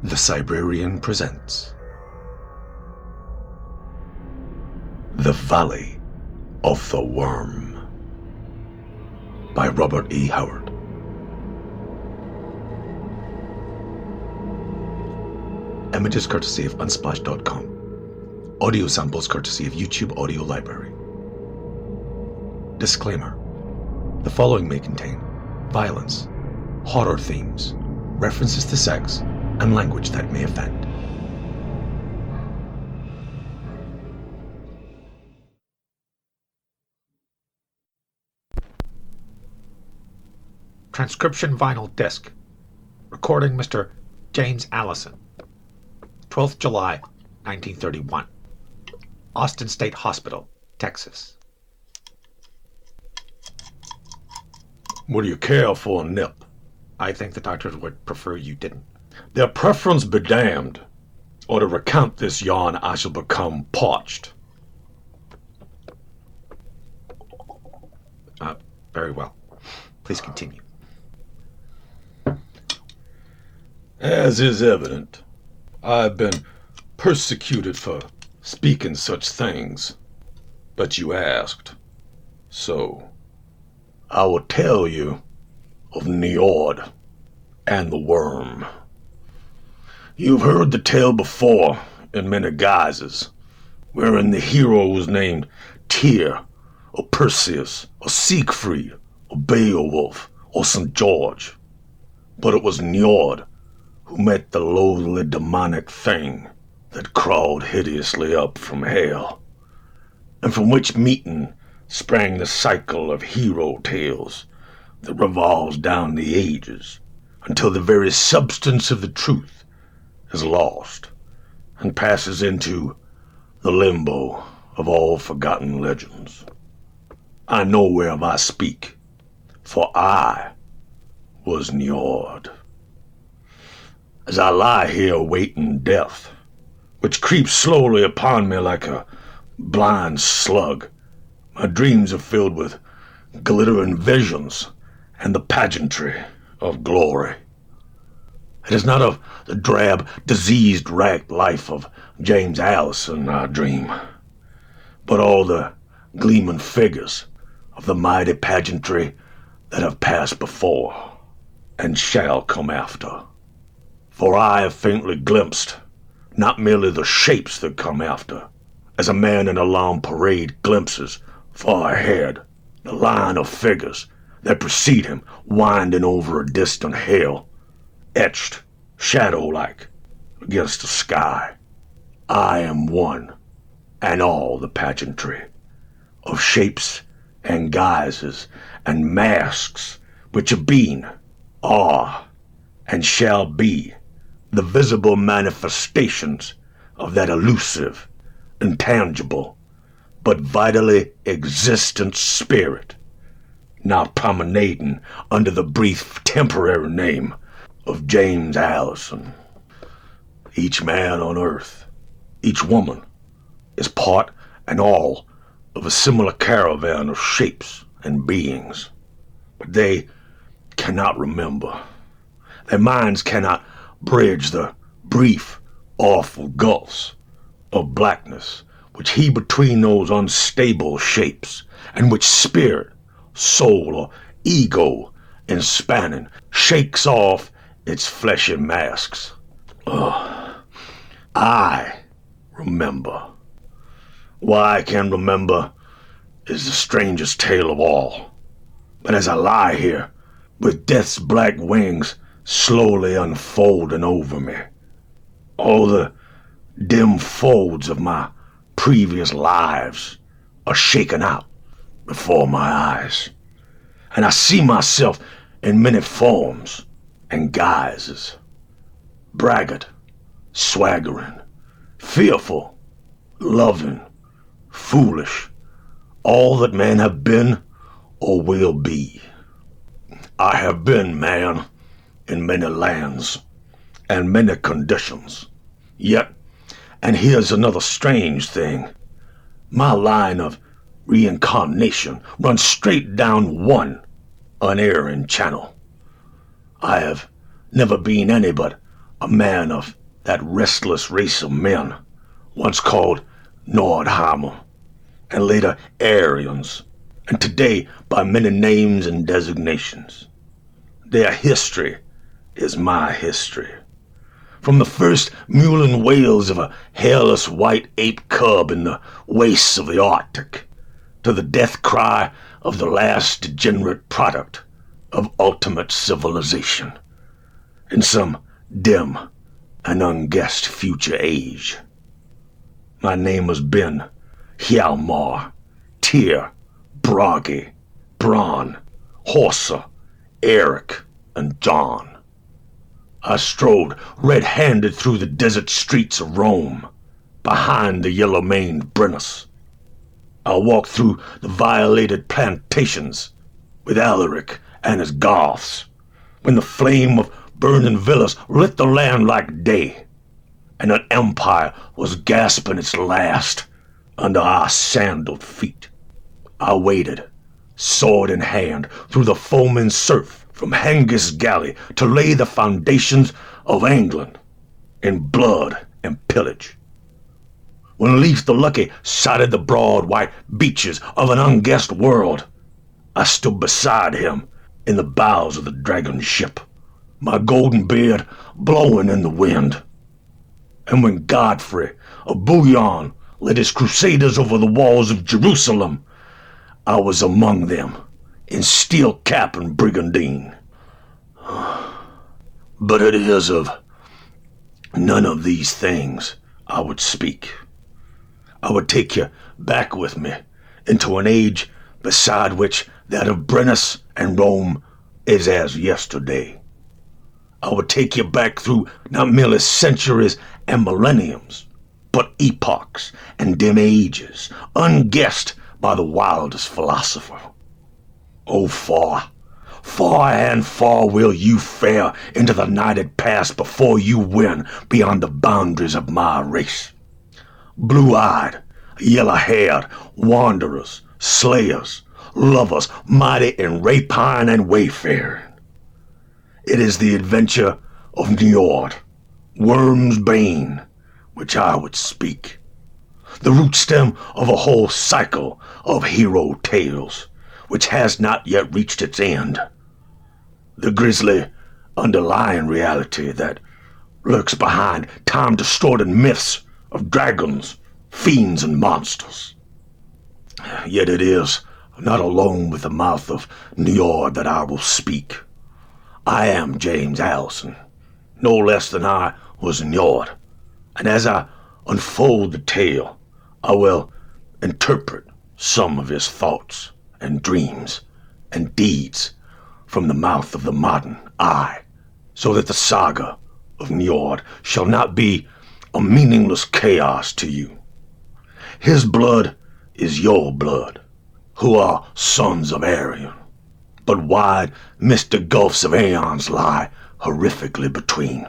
The Cybrarian presents The Valley of the Worm by Robert E. Howard. Images courtesy of Unsplash.com. Audio samples courtesy of YouTube Audio Library. Disclaimer: the following may contain violence, horror themes, references to sex, and language that may offend. Transcription vinyl disc. Recording Mr. James Allison. 12th July, 1931. Austin State Hospital, Texas. Would you care for a nip? I think the doctors would prefer you didn't. Their preference be damned, or to recount this yarn I shall become parched. Very well. Please continue. As is evident, I have been persecuted for speaking such things, but you asked, so I will tell you of Njord and the worm. You've heard the tale before in many guises, wherein the hero was named Tyr, or Perseus, or Siegfried, or Beowulf, or St. George. But it was Njord who met the loathly demonic thing that crawled hideously up from hell, and from which meeting sprang the cycle of hero tales that revolves down the ages until the very substance of the truth is lost and passes into the limbo of all forgotten legends. I know whereof I speak, for I was Njord. As I lie here awaiting death, which creeps slowly upon me like a blind slug, my dreams are filled with glittering visions and the pageantry of glory. It is not of the drab, diseased, racked life of James Allison I dream, but all the gleaming figures of the mighty pageantry that have passed before and shall come after. For I have faintly glimpsed not merely the shapes that come after, as a man in a long parade glimpses far ahead the line of figures that precede him winding over a distant hill, etched shadow-like against the sky. I am one and all the pageantry of shapes and guises and masks which have been, are, and shall be the visible manifestations of that elusive, intangible, but vitally existent spirit, now promenading under the brief temporary name of James Allison. Each man on earth, each woman, is part and all of a similar caravan of shapes and beings, but they cannot remember. Their minds cannot bridge the brief, awful gulfs of blackness which heave between those unstable shapes, and which spirit, soul, or ego in spanning shakes off its fleshy masks. I remember. Why I can remember is the strangest tale of all. But as I lie here, with death's black wings slowly unfolding over me, all the dim folds of my previous lives are shaken out before my eyes, and I see myself in many forms and guises: braggart, swaggering, fearful, loving, foolish, all that men have been or will be. I have been man in many lands and many conditions, yet, and here's another strange thing, my line of reincarnation runs straight down one unerring channel. I have never been any but a man of that restless race of men, once called Nordheimer, and later Aryans, and today by many names and designations. Their history is my history. From the first mewling wails of a hairless white ape cub in the wastes of the Arctic, to the death cry of the last degenerate product of ultimate civilization, in some dim and unguessed future age. My name has been Hjalmar, Tyr, Bragi, Bron, Horsa, Eric, and John. I strode red-handed through the desert streets of Rome, behind the yellow-maned Brennus. I walked through the violated plantations with Alaric and his Goths, when the flame of burning villas lit the land like day, and an empire was gasping its last under our sandaled feet. I waded, sword in hand, through the foaming surf from Hengist's galley to lay the foundations of England in blood and pillage. When Leif the Lucky sighted the broad white beaches of an unguessed world, I stood beside him in the bows of the dragon ship, my golden beard blowing in the wind. And when Godfrey of Bouillon led his crusaders over the walls of Jerusalem, I was among them in steel cap and brigandine. But it is of none of these things I would speak. I would take you back with me into an age beside which that of Brennus and Rome is as yesterday. I would take you back through not merely centuries and millenniums, but epochs and dim ages, unguessed by the wildest philosopher. Oh, far, far and far will you fare into the nighted past before you win beyond the boundaries of my race. Blue-eyed, yellow-haired, wanderers, slayers, lovers, mighty in rapine and wayfaring. It is the adventure of Njord, Worm's Bane, which I would speak. The root stem of a whole cycle of hero tales, which has not yet reached its end. The grisly underlying reality that lurks behind time-distorted myths of dragons, fiends, and monsters. Yet it is not alone with the mouth of Njord that I will speak. I am James Allison, no less than I was Njord, and as I unfold the tale, I will interpret some of his thoughts and dreams and deeds from the mouth of the modern I, so that the saga of Njord shall not be a meaningless chaos to you. His blood is your blood, who are sons of Arian, but wide mystic gulfs of aeons lie horrifically between.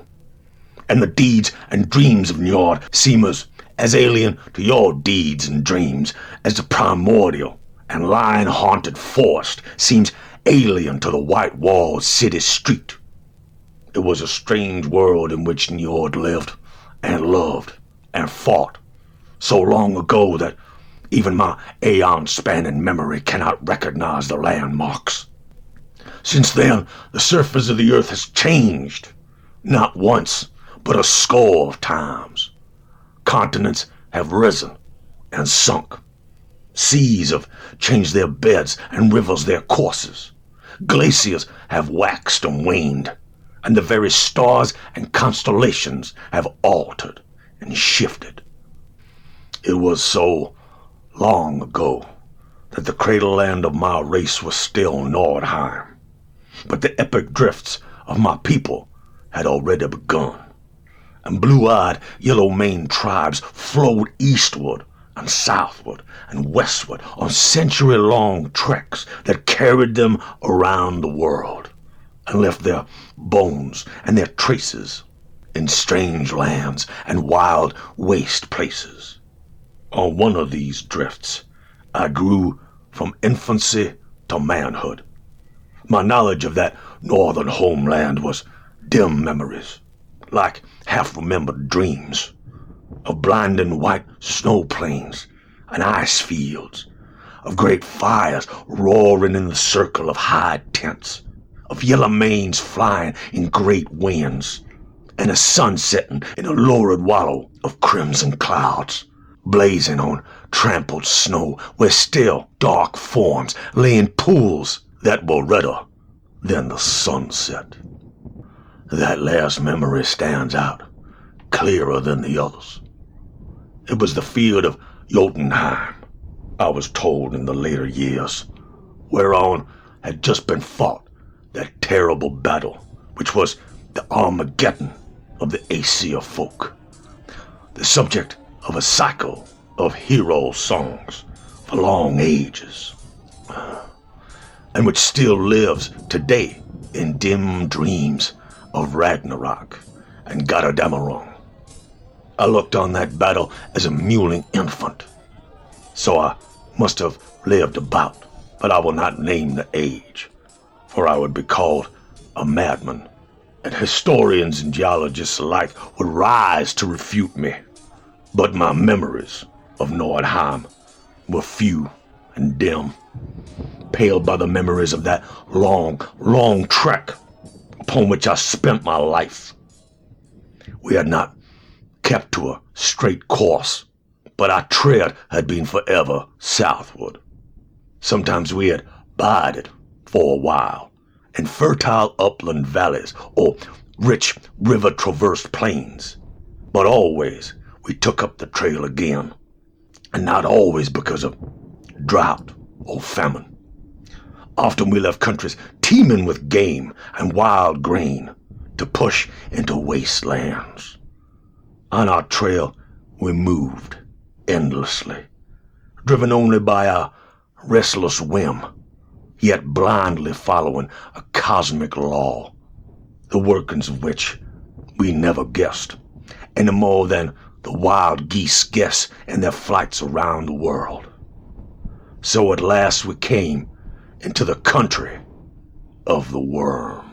And the deeds and dreams of Njord seem as alien to your deeds and dreams as the primordial and lion-haunted forest seems alien to the white-walled city street. It was a strange world in which Njord lived and loved and fought, so long ago that even my aeon-spanning memory cannot recognize the landmarks. Since then, the surface of the earth has changed, not once, but a score of times. Continents have risen and sunk. Seas have changed their beds and rivers their courses. Glaciers have waxed and waned, and the very stars and constellations have altered and shifted. It was so long ago that the cradle land of my race was still Nordheim, but the epic drifts of my people had already begun, and blue-eyed, yellow-maned tribes flowed eastward and southward and westward on century-long treks that carried them around the world and left their bones and their traces in strange lands and wild waste places. On one of these drifts, I grew from infancy to manhood. My knowledge of that northern homeland was dim memories, like half-remembered dreams of blinding white snow plains and ice fields, of great fires roaring in the circle of high tents, of yellow manes flying in great winds, and a sun setting in a lurid wallow of crimson clouds, blazing on trampled snow where still dark forms lay in pools that were redder than the sunset. That last memory stands out, clearer than the others. It was the field of Jotunheim, I was told in the later years, whereon had just been fought that terrible battle, which was the Armageddon of the Aesir folk, the subject of a cycle of hero songs for long ages, and which still lives today in dim dreams of Ragnarok and Götterdämmerung. I looked on that battle as a mewling infant, so I must have lived about, but I will not name the age, for I would be called a madman, and historians and geologists alike would rise to refute me. But my memories of Nordheim were few and dim, paled by the memories of that long, long trek upon which I spent my life. We had not kept to a straight course, but our tread had been forever southward. Sometimes we had bided for a while in fertile upland valleys or rich river-traversed plains, but always we took up the trail again, and not always because of drought or famine. Often we left countries teeming with game and wild grain to push into wastelands. On our trail we moved endlessly, driven only by our restless whim, yet blindly following a cosmic law, the workings of which we never guessed, any more than the wild geese guess in their flights around the world. So at last we came into the country of the worm.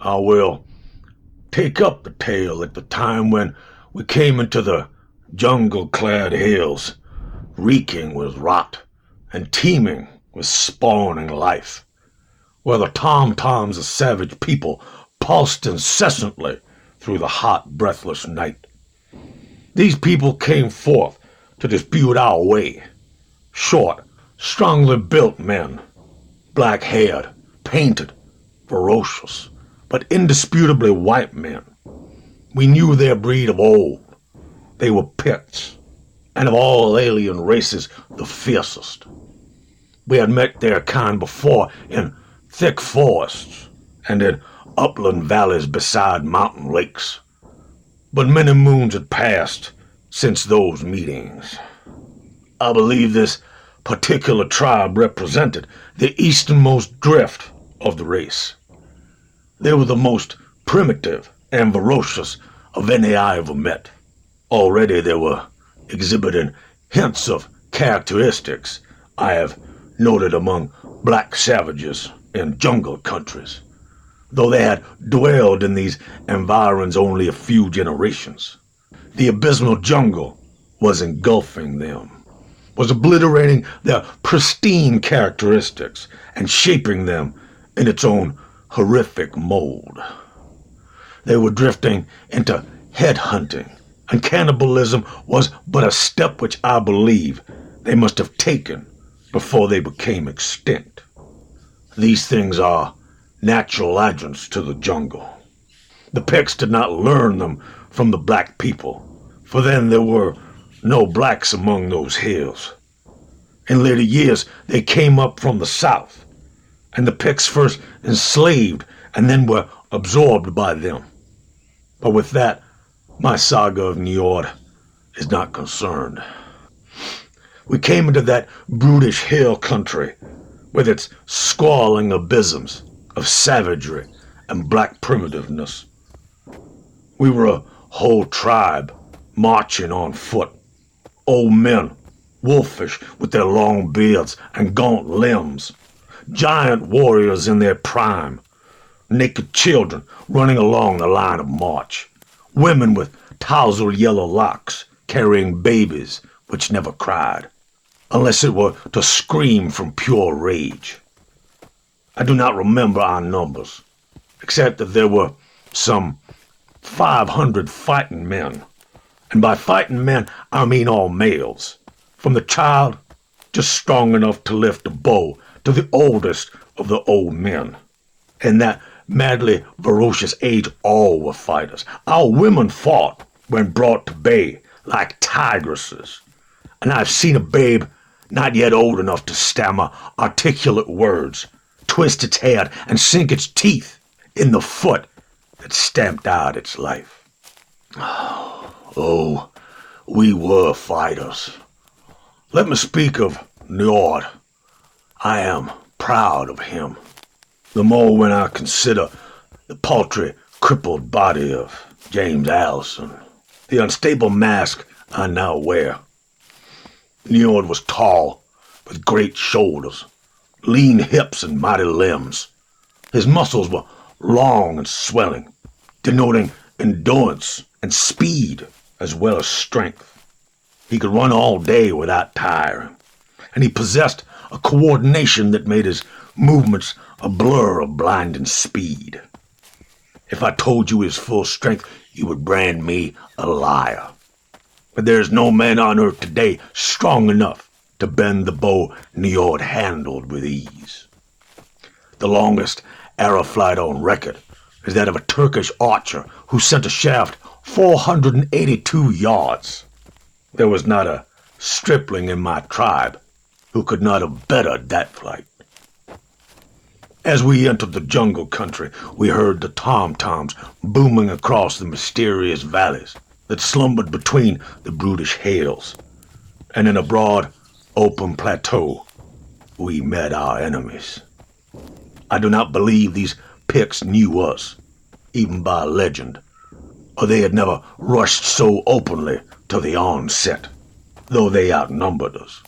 I will take up the tale at the time when we came into the jungle-clad hills, reeking with rot and teeming with spawning life, where the tom-toms of savage people pulsed incessantly through the hot, breathless night. These people came forth to dispute our way, short, strongly built men, black-haired, painted, ferocious, but indisputably white men. We knew their breed of old. They were Picts, and of all alien races the fiercest. We had met their kind before in thick forests and in upland valleys beside mountain lakes, but many moons had passed since those meetings. I believe this particular tribe represented the easternmost drift of the race. They were the most primitive and ferocious of any I ever met. Already they were exhibiting hints of characteristics I have noted among black savages in jungle countries, though they had dwelled in these environs only a few generations. The abysmal jungle was engulfing them, was obliterating their pristine characteristics and shaping them in its own horrific mold. They were drifting into headhunting, and cannibalism was but a step which I believe they must have taken before they became extinct. These things are natural adjuncts to the jungle. The Picts did not learn them from the black people, for then there were no blacks among those hills. In later years, they came up from the south, and the Picts first enslaved and then were absorbed by them. But with that, my saga of Njord is not concerned. We came into that brutish hill country with its squalling abysms of savagery and black primitiveness. We were a whole tribe marching on foot, old men, wolfish with their long beards and gaunt limbs, giant warriors in their prime, naked children running along the line of march, women with tousled yellow locks carrying babies which never cried, unless it were to scream from pure rage. I do not remember our numbers, except that there were some 500 fighting men, and by fighting men I mean all males, from the child just strong enough to lift a bow to the oldest of the old men. In that madly ferocious age all were fighters. Our women fought when brought to bay like tigresses, and I've seen a babe not yet old enough to stammer articulate words twist its head and sink its teeth in the foot that stamped out its life. Oh, we were fighters. Let me speak of Njord. I am proud of him, the more when I consider the paltry, crippled body of James Allison, the unstable mask I now wear. Njord was tall, with great shoulders, lean hips and mighty limbs. His muscles were long and swelling, denoting endurance and speed as well as strength. He could run all day without tiring, and he possessed a coordination that made his movements a blur of blinding speed. If I told you his full strength, you would brand me a liar. But there is no man on earth today strong enough to bend the bow Njord handled with ease. The longest arrow flight on record is that of a Turkish archer who sent a shaft 482 yards. There was not a stripling in my tribe who could not have bettered that flight. As we entered the jungle country, we heard the tom-toms booming across the mysterious valleys that slumbered between the brutish hills, and in a broad, open plateau, we met our enemies. I do not believe these Picts knew us, even by legend, or they had never rushed so openly to the onset, though they outnumbered us.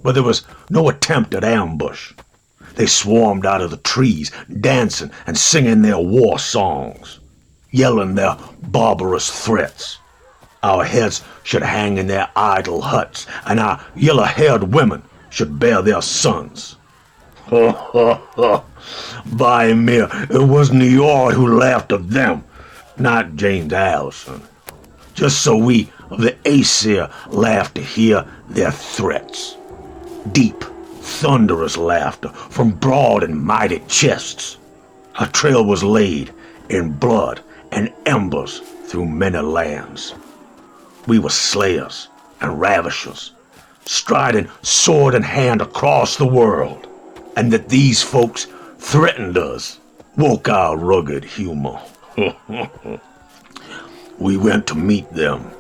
But there was no attempt at ambush. They swarmed out of the trees, dancing and singing their war songs, yelling their barbarous threats. Our heads should hang in their idle huts, and our yellow-haired women should bear their sons. Ha ha ha! By me, it was Njord who laughed at them, not James Allison. Just so we of the Aesir laughed to hear their threats. Deep, thunderous laughter from broad and mighty chests. Our trail was laid in blood and embers through many lands. We were slayers and ravishers, striding sword in hand across the world, and that these folks threatened us woke our rugged humor. We went to meet them,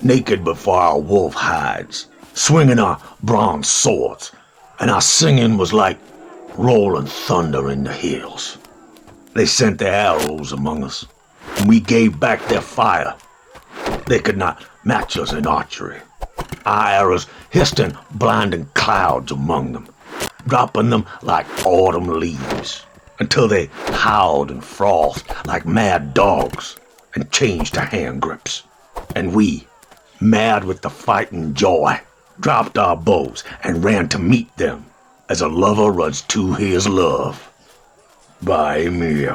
naked before our wolf hides, swinging our bronze swords, and our singing was like rolling thunder in the hills. They sent their arrows among us, and we gave back their fire. They could not match us in archery. Our arrows hissed in blinding clouds among them, dropping them like autumn leaves, until they howled and frothed like mad dogs and changed to hand grips. And we, mad with the fighting joy, dropped our bows and ran to meet them as a lover runs to his love. By me,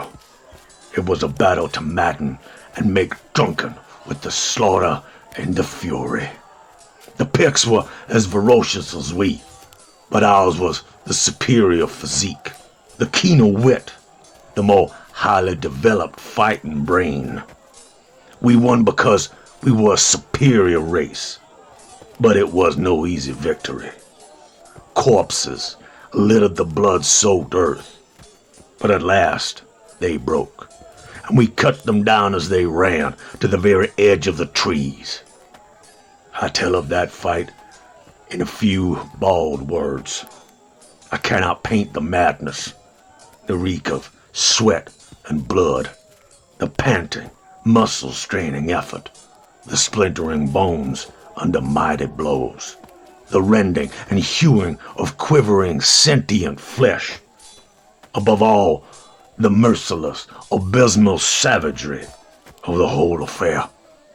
it was a battle to madden and make drunken with the slaughter and the fury. The Picts were as ferocious as we, but ours was the superior physique, the keener wit, the more highly developed fighting brain. We won because we were a superior race, but it was no easy victory. Corpses littered the blood-soaked earth, but at last they broke, and we cut them down as they ran to the very edge of the trees. I tell of that fight in a few bald words. I cannot paint the madness, the reek of sweat and blood, the panting, muscle-straining effort, the splintering bones under mighty blows, the rending and hewing of quivering, sentient flesh. Above all, the merciless, abysmal savagery of the whole affair,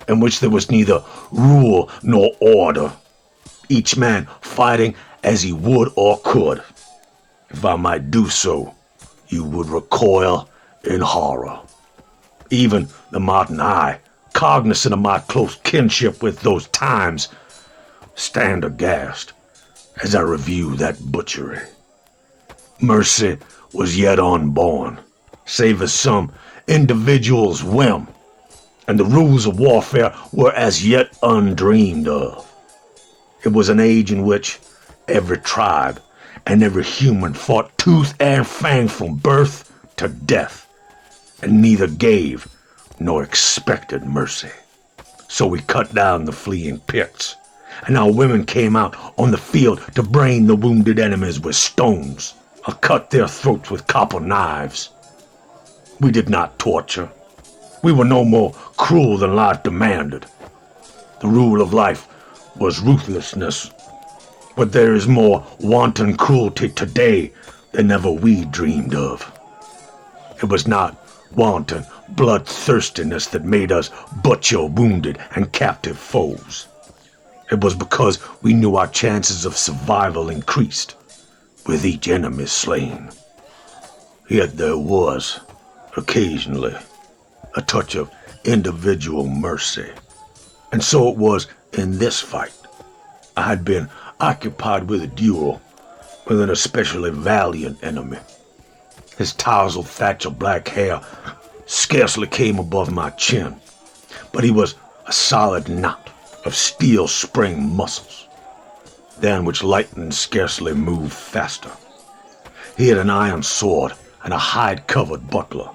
in which there was neither rule nor order, each man fighting as he would or could. If I might do so, you would recoil in horror. Even the modern eye, cognizant of my close kinship with those times, stand aghast as I review that butchery. Mercy was yet unborn, save as some individual's whim, and the rules of warfare were as yet undreamed of. It was an age in which every tribe and every human fought tooth and fang from birth to death, and neither gave nor expected mercy. So we cut down the fleeing Picts, and our women came out on the field to brain the wounded enemies with stones, or cut their throats with copper knives. We did not torture. We were no more cruel than life demanded. The rule of life was ruthlessness, but there is more wanton cruelty today than ever we dreamed of. It was not wanton bloodthirstiness that made us butcher wounded and captive foes. It was because we knew our chances of survival increased with each enemy slain. Yet there was, occasionally, a touch of individual mercy. And so it was in this fight. I had been occupied with a duel with an especially valiant enemy. His tousled thatch of black hair scarcely came above my chin, but he was a solid knot of steel spring muscles, than which lightning scarcely moved faster. He had an iron sword and a hide-covered buckler.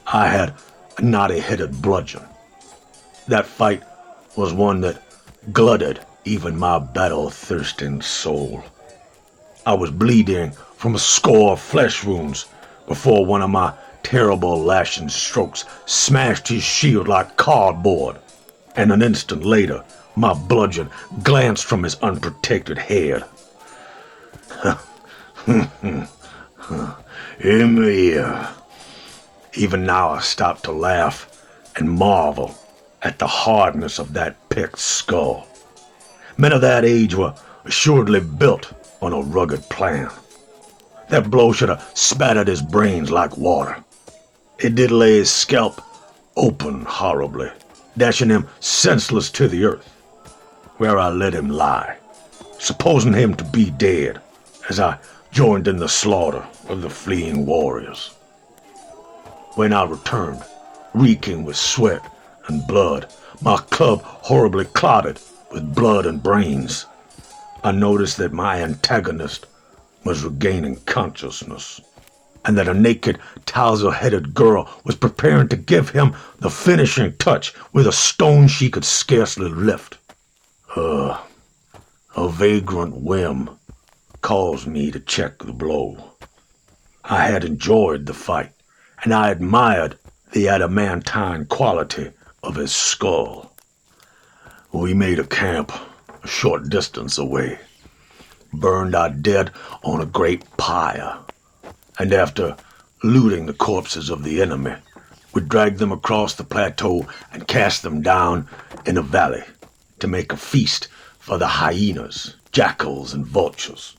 I had a knotty-headed bludgeon. That fight was one that glutted even my battle-thirsting soul. I was bleeding from a score of flesh wounds before one of my terrible lashing strokes smashed his shield like cardboard, and an instant later my bludgeon glanced from his unprotected head. Him here. Even now I stop to laugh and marvel at the hardness of that picked skull. Men of that age were assuredly built on a rugged plan. That blow should have spattered his brains like water. It did lay his scalp open horribly, dashing him senseless to the earth, where I let him lie, supposing him to be dead, as I joined in the slaughter of the fleeing warriors. When I returned, reeking with sweat and blood, my club horribly clotted with blood and brains, I noticed that my antagonist was regaining consciousness, and that a naked, tousle-headed girl was preparing to give him the finishing touch with a stone she could scarcely lift. A vagrant whim caused me to check the blow. I had enjoyed the fight, and I admired the adamantine quality of his skull. We made a camp a short distance away, burned our dead on a great pyre, and after looting the corpses of the enemy, we dragged them across the plateau and cast them down in a valley to make a feast for the hyenas, jackals, and vultures,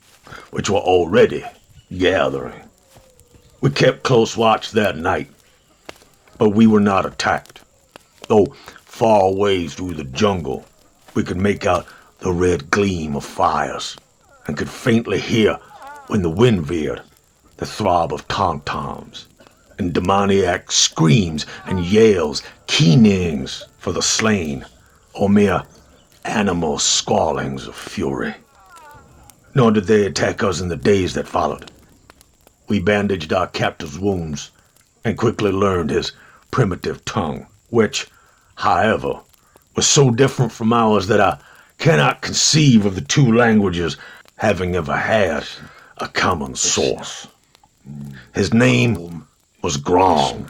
which were already gathering. We kept close watch that night, but we were not attacked, though far away through the jungle we could make out the red gleam of fires, and could faintly hear, when the wind veered, the throb of tom-toms, and demoniac screams and yells, keenings for the slain, or mere animal squallings of fury. Nor did they attack us in the days that followed. We bandaged our captive's wounds, and quickly learned his primitive tongue, which, however, was so different from ours that I cannot conceive of the two languages having ever had a common source. His name was Grom,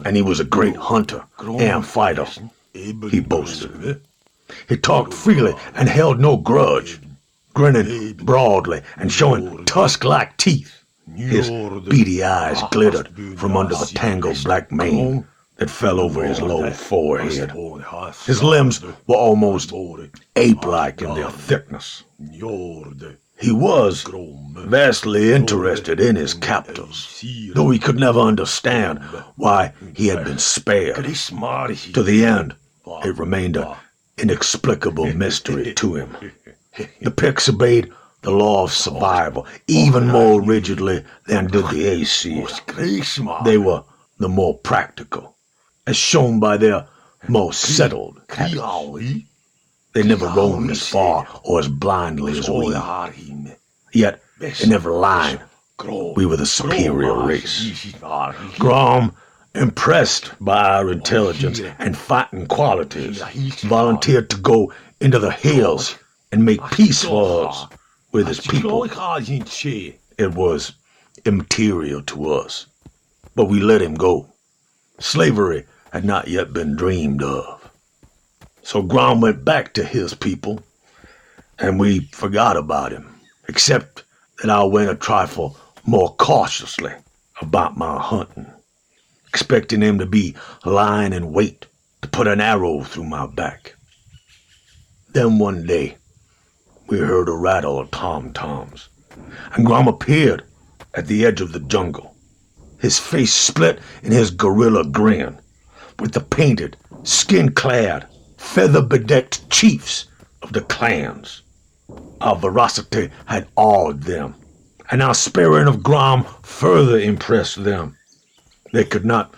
and he was a great hunter and fighter, he boasted. He talked freely and held no grudge, grinning broadly and showing tusk-like teeth. His beady eyes glittered from under the tangled black mane that fell over his low forehead. His limbs were almost ape-like in their thickness. He was vastly interested in his captors, though he could never understand why he had been spared. To the end, it remained an inexplicable mystery to him. The Picts obeyed the law of survival even more rigidly than did the Aesir. They were the more practical, as shown by their more settled habits. They never roamed as far or as blindly as we. Yet, in every line, we were the superior race. Grom, impressed by our intelligence and fighting qualities, volunteered to go into the hills and make peace for us with his people. It was immaterial to us, but we let him go. Slavery had not yet been dreamed of. So Grom went back to his people, and we forgot about him, except that I went a trifle more cautiously about my hunting, expecting him to be lying in wait to put an arrow through my back. Then one day, we heard a rattle of tom-toms, and Grom appeared at the edge of the jungle, his face split in his gorilla grin, with the painted, skin-clad, feather-bedecked chiefs of the clans. Our veracity had awed them, and our sparing of Grom further impressed them. They could not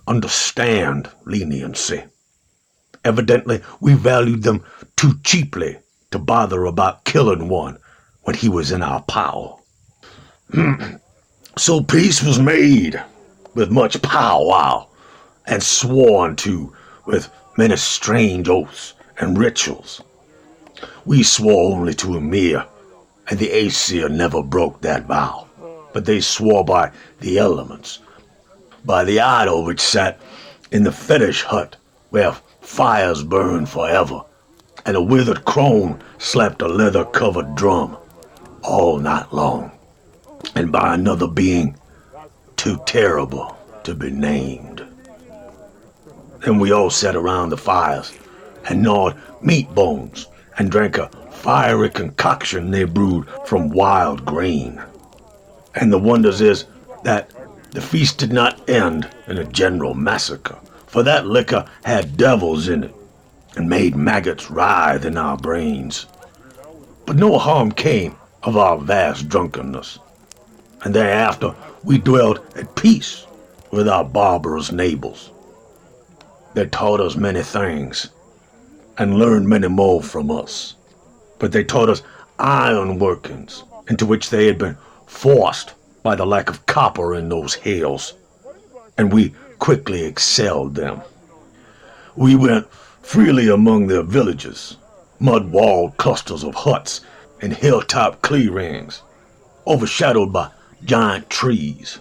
understand leniency. Evidently, we valued them too cheaply to bother about killing one when he was in our power. So peace was made with much powwow, and sworn to with many strange oaths and rituals. We swore only to Ymir, and the Aesir never broke that vow, but they swore by the elements, by the idol which sat in the fetish hut where fires burned forever, and a withered crone slapped a leather-covered drum all night long, and by another being too terrible to be named. Then we all sat around the fires and gnawed meat bones and drank a fiery concoction they brewed from wild grain. And the wonder is that the feast did not end in a general massacre, for that liquor had devils in it and made maggots writhe in our brains. But no harm came of our vast drunkenness, and thereafter we dwelt at peace with our barbarous neighbors. They taught us many things, and learned many more from us. But they taught us iron workings, into which they had been forced by the lack of copper in those hills, and we quickly excelled them. We went freely among their villages, mud-walled clusters of huts and hilltop clearings, overshadowed by giant trees,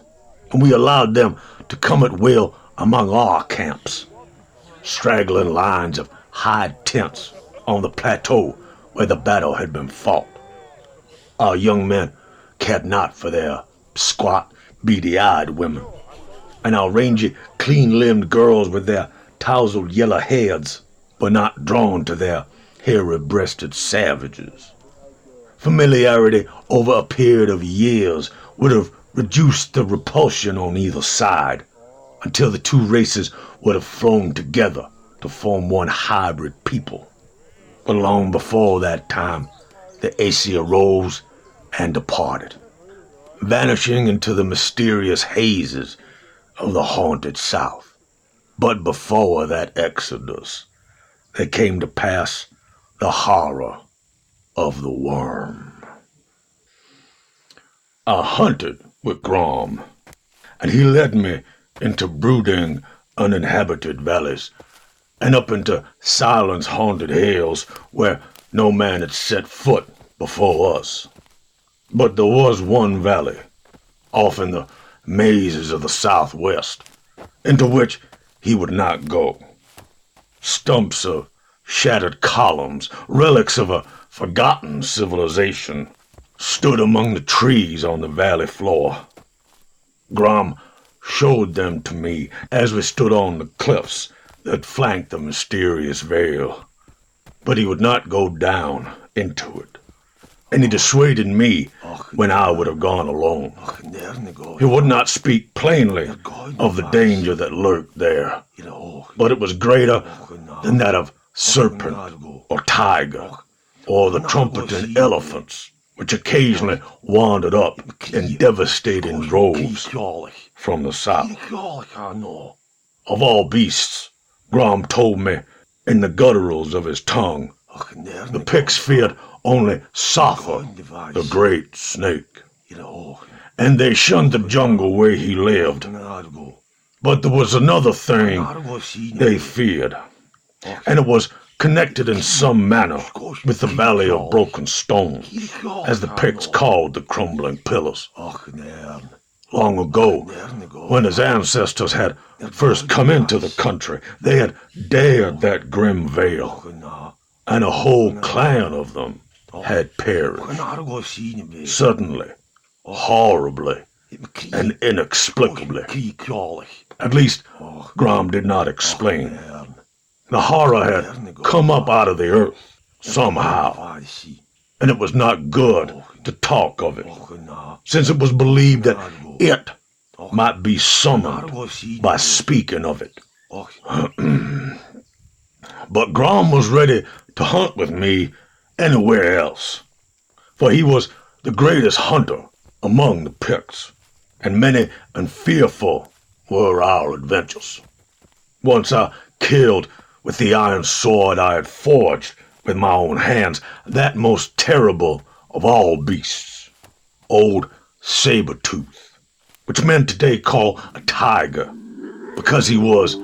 and we allowed them to come at will among our camps, straggling lines of hide tents on the plateau where the battle had been fought. Our young men cared not for their squat, beady-eyed women, and our rangy, clean-limbed girls with their tousled yellow heads were not drawn to their hairy-breasted savages. Familiarity over a period of years would have reduced the repulsion on either side, until the two races would have flown together to form one hybrid people. But long before that time, the Aesir rose and departed, vanishing into the mysterious hazes of the haunted South. But before that exodus, there came to pass the horror of the worm. I hunted with Grom, and he led me into brooding, uninhabited valleys, and up into silence-haunted hills where no man had set foot before us. But there was one valley, off in the mazes of the southwest, into which he would not go. Stumps of shattered columns, relics of a forgotten civilization, stood among the trees on the valley floor, Grom showed them to me as we stood on the cliffs that flanked the mysterious vale, but he would not go down into it, and he dissuaded me when I would have gone alone. He would not speak plainly of the danger that lurked there, but it was greater than that of serpent or tiger, or the trumpeting elephants, which occasionally wandered up in devastating droves from the south. Of all beasts, Grom told me in the gutturals of his tongue, the Picts feared only Safa, the great snake, and they shunned the jungle where he lived. But there was another thing they feared, and it was connected in some manner with the Valley of Broken Stones, as the Picts called the crumbling pillars. Long ago, when his ancestors had first come into the country, they had dared that grim vale, and a whole clan of them had perished. Suddenly, horribly, and inexplicably. At least, Grom did not explain. The horror had come up out of the earth, somehow, and it was not good to talk of it, since it was believed that it might be summoned by speaking of it. But Grom was ready to hunt with me anywhere else, for he was the greatest hunter among the Picts, and many and fearful were our adventures. Once I killed with the iron sword I had forged with my own hands that most terrible of all beasts, old Saber-tooth, which men today call a tiger, because he was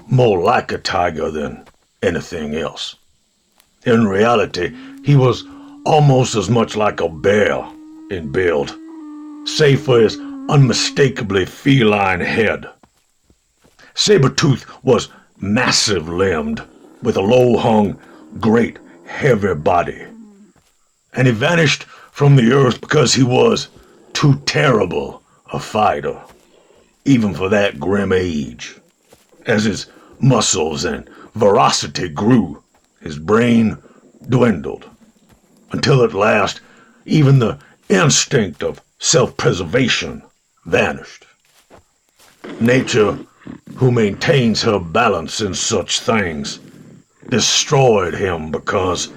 more like a tiger than anything else. In reality, he was almost as much like a bear in build, save for his unmistakably feline head. Saber-tooth was massive-limbed, with a low-hung, great, heavy body, and he vanished from the earth because he was too terrible a fighter, even for that grim age. As his muscles and ferocity grew, his brain dwindled, until at last even the instinct of self-preservation vanished. Nature, who maintains her balance in such things, destroyed him because,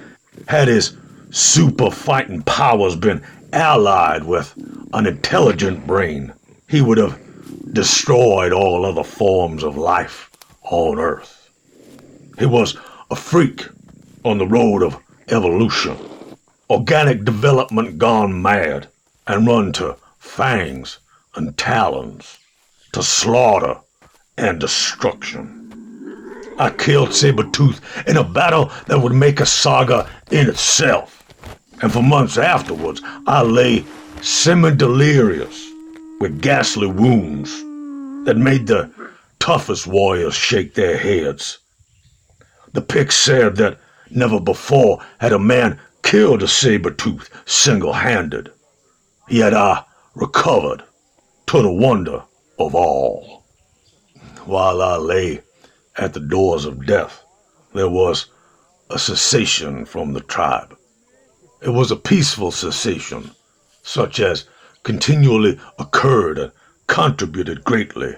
had his super fighting powers been allied with an intelligent brain, he would have destroyed all other forms of life on Earth. He was a freak on the road of evolution, organic development gone mad and run to fangs and talons, to slaughter and destruction. I killed Saber-tooth in a battle that would make a saga in itself, and for months afterwards I lay semi-delirious with ghastly wounds that made the toughest warriors shake their heads. The Picts said that never before had a man killed a Saber-tooth single-handed, yet I recovered, to the wonder of all. While I lay at the doors of death, there was a cessation from the tribe. It was a peaceful cessation, such as continually occurred and contributed greatly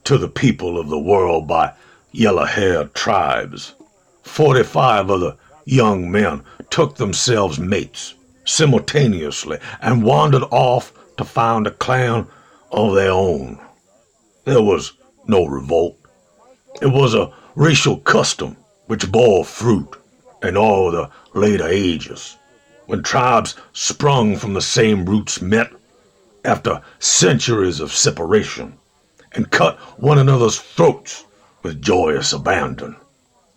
to the people of the world by yellow-haired tribes. 45 of the young men took themselves mates simultaneously and wandered off to found a clan of their own. There was no revolt. It was a racial custom which bore fruit in all the later ages, when tribes sprung from the same roots met after centuries of separation and cut one another's throats with joyous abandon.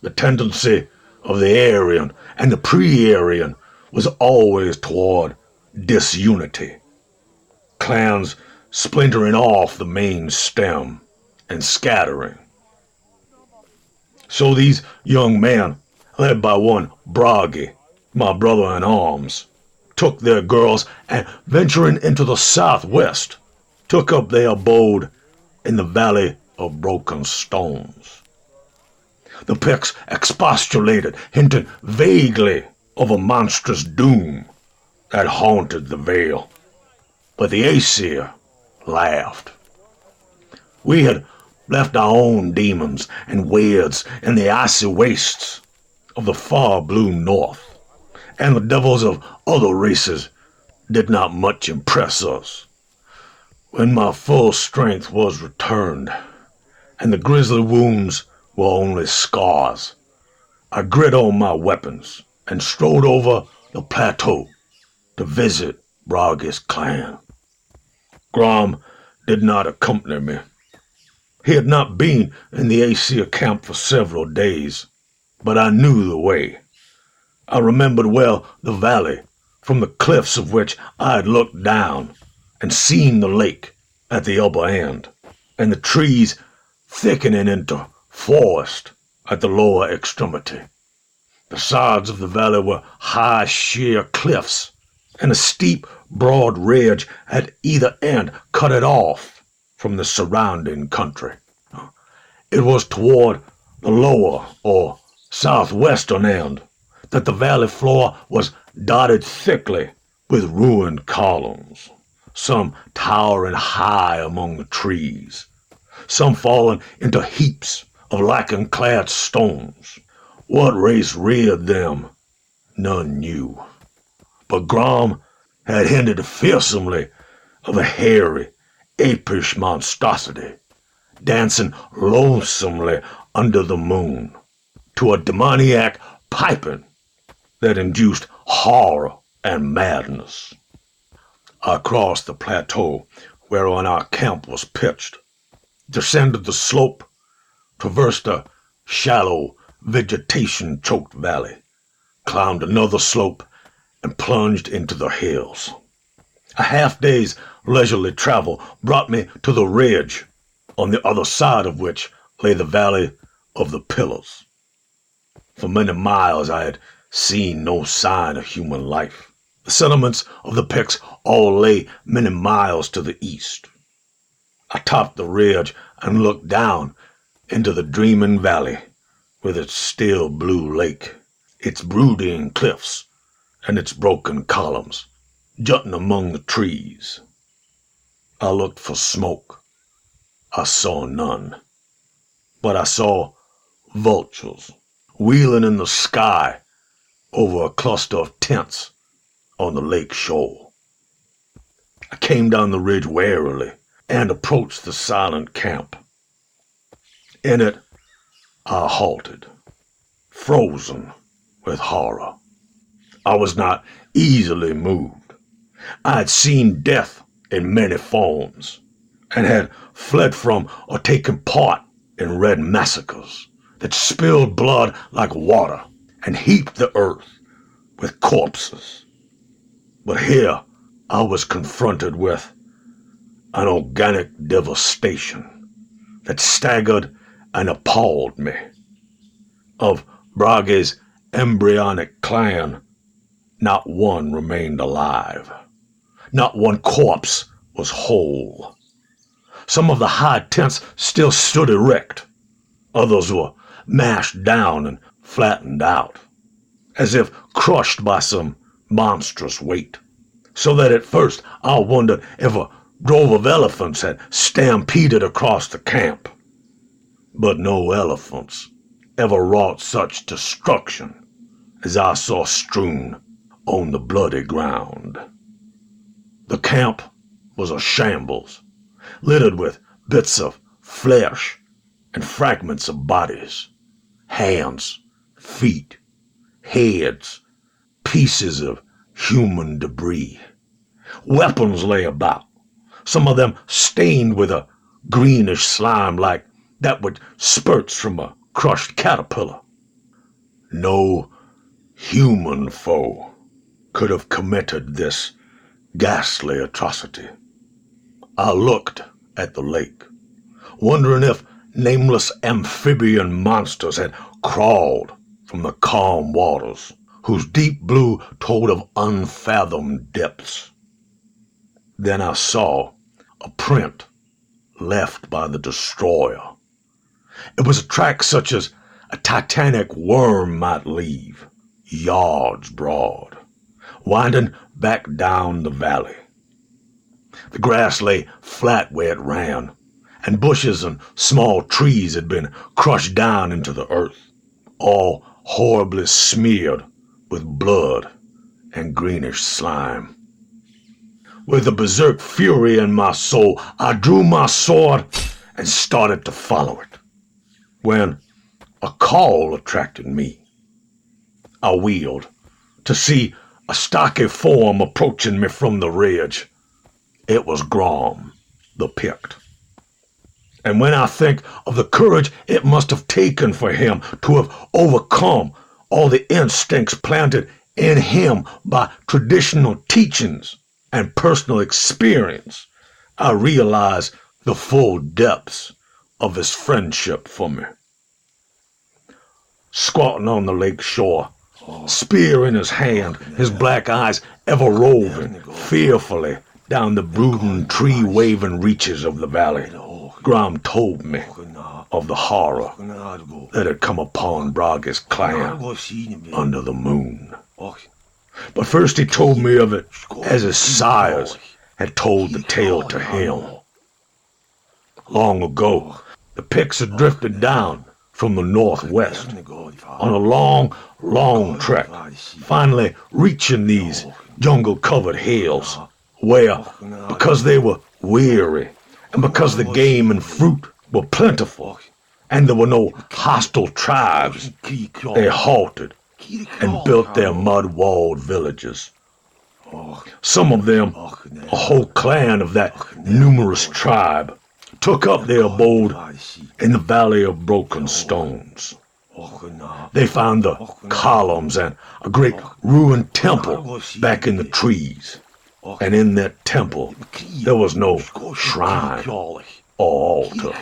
The tendency of the Aryan and the pre-Aryan was always toward disunity, clans splintering off the main stem and scattering. So these young men, led by one Bragi, my brother in arms, took their girls and, venturing into the southwest, took up their abode in the Valley of Broken Stones. The Picts expostulated, hinting vaguely of a monstrous doom that haunted the vale, but the Aesir laughed. We had left our own demons and weirds in the icy wastes of the far blue north, and the devils of other races did not much impress us. When my full strength was returned, and the grisly wounds were only scars, I grit on my weapons and strode over the plateau to visit Bragi's clan. Grom did not accompany me. He had not been in the Aesir camp for several days, but I knew the way. I remembered well the valley, from the cliffs of which I had looked down and seen the lake at the upper end, and the trees thickening into forest at the lower extremity. The sides of the valley were high, sheer cliffs, and a steep, broad ridge at either end cut it off from the surrounding country. It was toward the lower or southwestern end that the valley floor was dotted thickly with ruined columns, some towering high among the trees, some fallen into heaps of lichen-clad stones. What race reared them, none knew. But Grom had hinted fearsomely of a hairy, apish monstrosity, dancing lonesomely under the moon, to a demoniac piping that induced horror and madness. I crossed the plateau whereon our camp was pitched, descended the slope, traversed a shallow, vegetation-choked valley, climbed another slope, and plunged into the hills. A half-day's leisurely travel brought me to the ridge, on the other side of which lay the Valley of the Pillars. For many miles I had seen no sign of human life. The settlements of the Picts all lay many miles to the east. I topped the ridge and looked down into the dreaming valley, with its still blue lake, its brooding cliffs, and its broken columns jutting among the trees. I looked for smoke. I saw none, but I saw vultures wheeling in the sky over a cluster of tents on the lake shore. I came down the ridge warily and approached the silent camp. In it, I halted, frozen with horror. I was not easily moved. I had seen death in many forms, and had fled from or taken part in red massacres that spilled blood like water and heaped the earth with corpses. But here I was confronted with an organic devastation that staggered and appalled me. Of Bragi's embryonic clan, not one remained alive. Not one corpse was whole. Some of the high tents still stood erect. Others were mashed down and flattened out, as if crushed by some monstrous weight, so that at first I wondered if a drove of elephants had stampeded across the camp. But no elephants ever wrought such destruction as I saw strewn on the bloody ground. The camp was a shambles, littered with bits of flesh and fragments of bodies, hands, feet, heads, pieces of human debris. Weapons lay about, some of them stained with a greenish slime like that which spurts from a crushed caterpillar. No human foe could have committed this ghastly atrocity. I looked at the lake, wondering if nameless amphibian monsters had crawled from the calm waters, whose deep blue told of unfathomed depths. Then I saw a print left by the destroyer. It was a track such as a titanic worm might leave, yards broad, winding back down the valley. The grass lay flat where it ran, and bushes and small trees had been crushed down into the earth, all horribly smeared with blood and greenish slime. With a berserk fury in my soul, I drew my sword and started to follow it, when a call attracted me. I wheeled to see a stocky form approaching me from the ridge. It was Grom, the Pict. And when I think of the courage it must have taken for him to have overcome all the instincts planted in him by traditional teachings and personal experience, I realize the full depths of his friendship for me. Squatting on the lake shore, spear in his hand, his black eyes ever roving fearfully down the brooding, tree-waving reaches of the valley, Grom told me of the horror that had come upon Brage's clan under the moon. But first he told me of it as his sires had told the tale to him. Long ago, the Picts had drifted down from the northwest on a long trek, finally reaching these jungle-covered hills where, because they were weary and because the game and fruit were plentiful and there were no hostile tribes, they halted and built their mud-walled villages. Some of them, a whole clan of that numerous tribe, took up their abode in the Valley of Broken Stones. They found the columns and a great ruined temple back in the trees. And in that temple, there was no shrine or altar,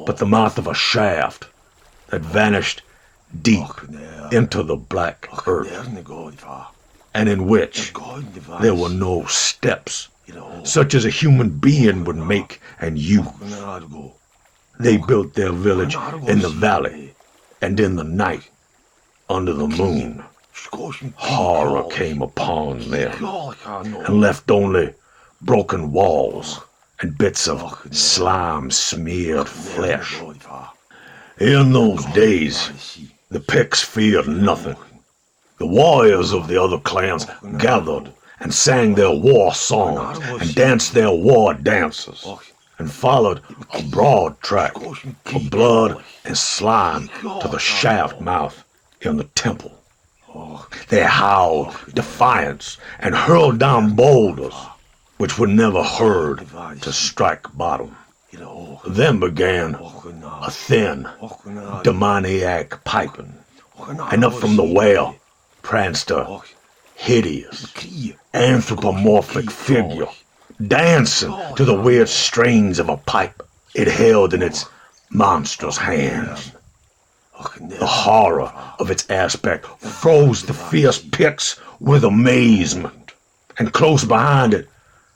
but the mouth of a shaft that vanished deep into the black earth, and in which there were no steps, such as a human being would make and use. They built their village in the valley, and in the night, under the moon, horror came upon them, and left only broken walls and bits of slime-smeared flesh. In those days, the Picts feared nothing. The warriors of the other clans gathered and sang their war songs and danced their war dances, and followed a broad track of blood and slime to the shaft mouth in the temple. They howled defiance and hurled down boulders, which were never heard to strike bottom. Then began a thin, demoniac piping, and up from the well pranced a hideous, anthropomorphic figure, dancing to the weird strings of a pipe it held in its monstrous hands. The horror of its aspect froze the fierce Picts with amazement, and close behind it,